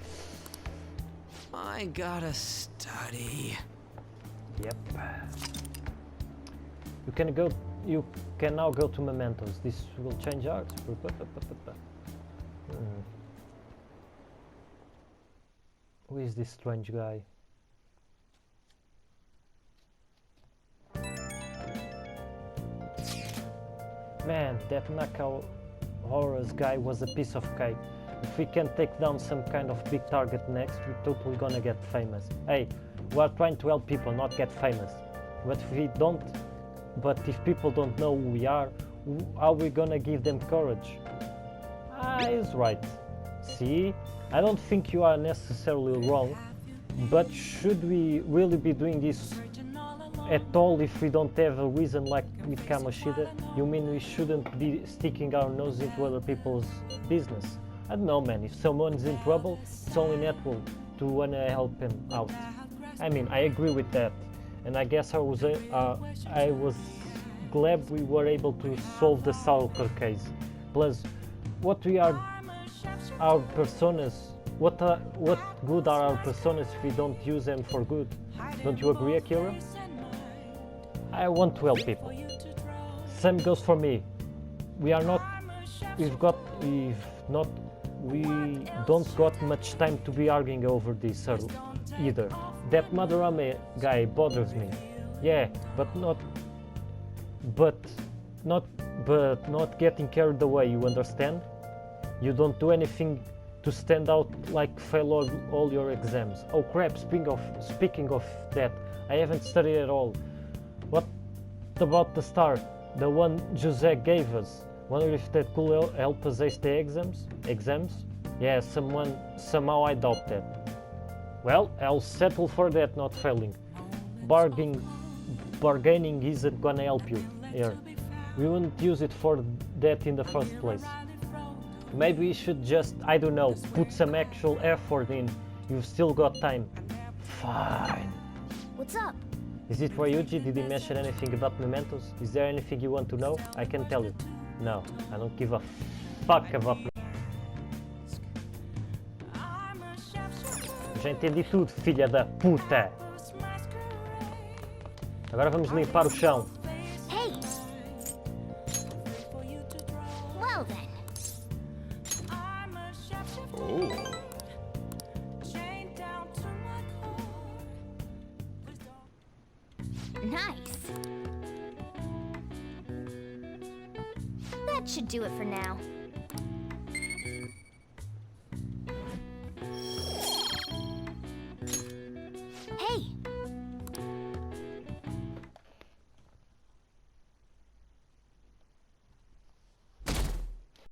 I gotta study. Yep. You can now go to mementos. This will change ours. Who is this strange guy? Man, that Nakao Horrors guy was a piece of cake. If we can take down some kind of big target next, we're totally gonna get famous. Hey, we're trying to help people, not get famous. But if people don't know who we are, how are we gonna give them courage? He's right. See, I don't think you are necessarily wrong, but should we really be doing this at all if we don't have a reason like with Kamoshida? You mean we shouldn't be sticking our nose into other people's business? I don't know, man. If someone's in trouble, it's only natural to wanna help him out. I mean, I agree with that, and I guess I was glad we were able to solve the Salker case. Plus, what our personas? What good are our personas if we don't use them for good? Don't you agree, Akira? I want to help people. Same goes for me. We don't got much time to be arguing over this either. That Madarame guy bothers me. Yeah, but not getting carried away, you understand? You don't do anything to stand out like fail all your exams. Oh crap, speaking of that, I haven't studied at all. What about the star? The one Jose gave us? Wonder if that could help us ace the exams? Yeah, somehow I doubt that. Well, I'll settle for that, not failing. Bargaining isn't gonna help you here. We wouldn't use it for that in the first place. Maybe we should just, I don't know, put some actual effort in. You've still got time. Fine. What's up? Is it Ryuji? Did he mention anything about mementos? Is there anything you want to know? I can tell you. No, I don't give a fuck about me. Já entendi tudo, filha da puta! Agora vamos limpar o chão. Hey! Well then. Oh. Nice. That should do it for now. Hey!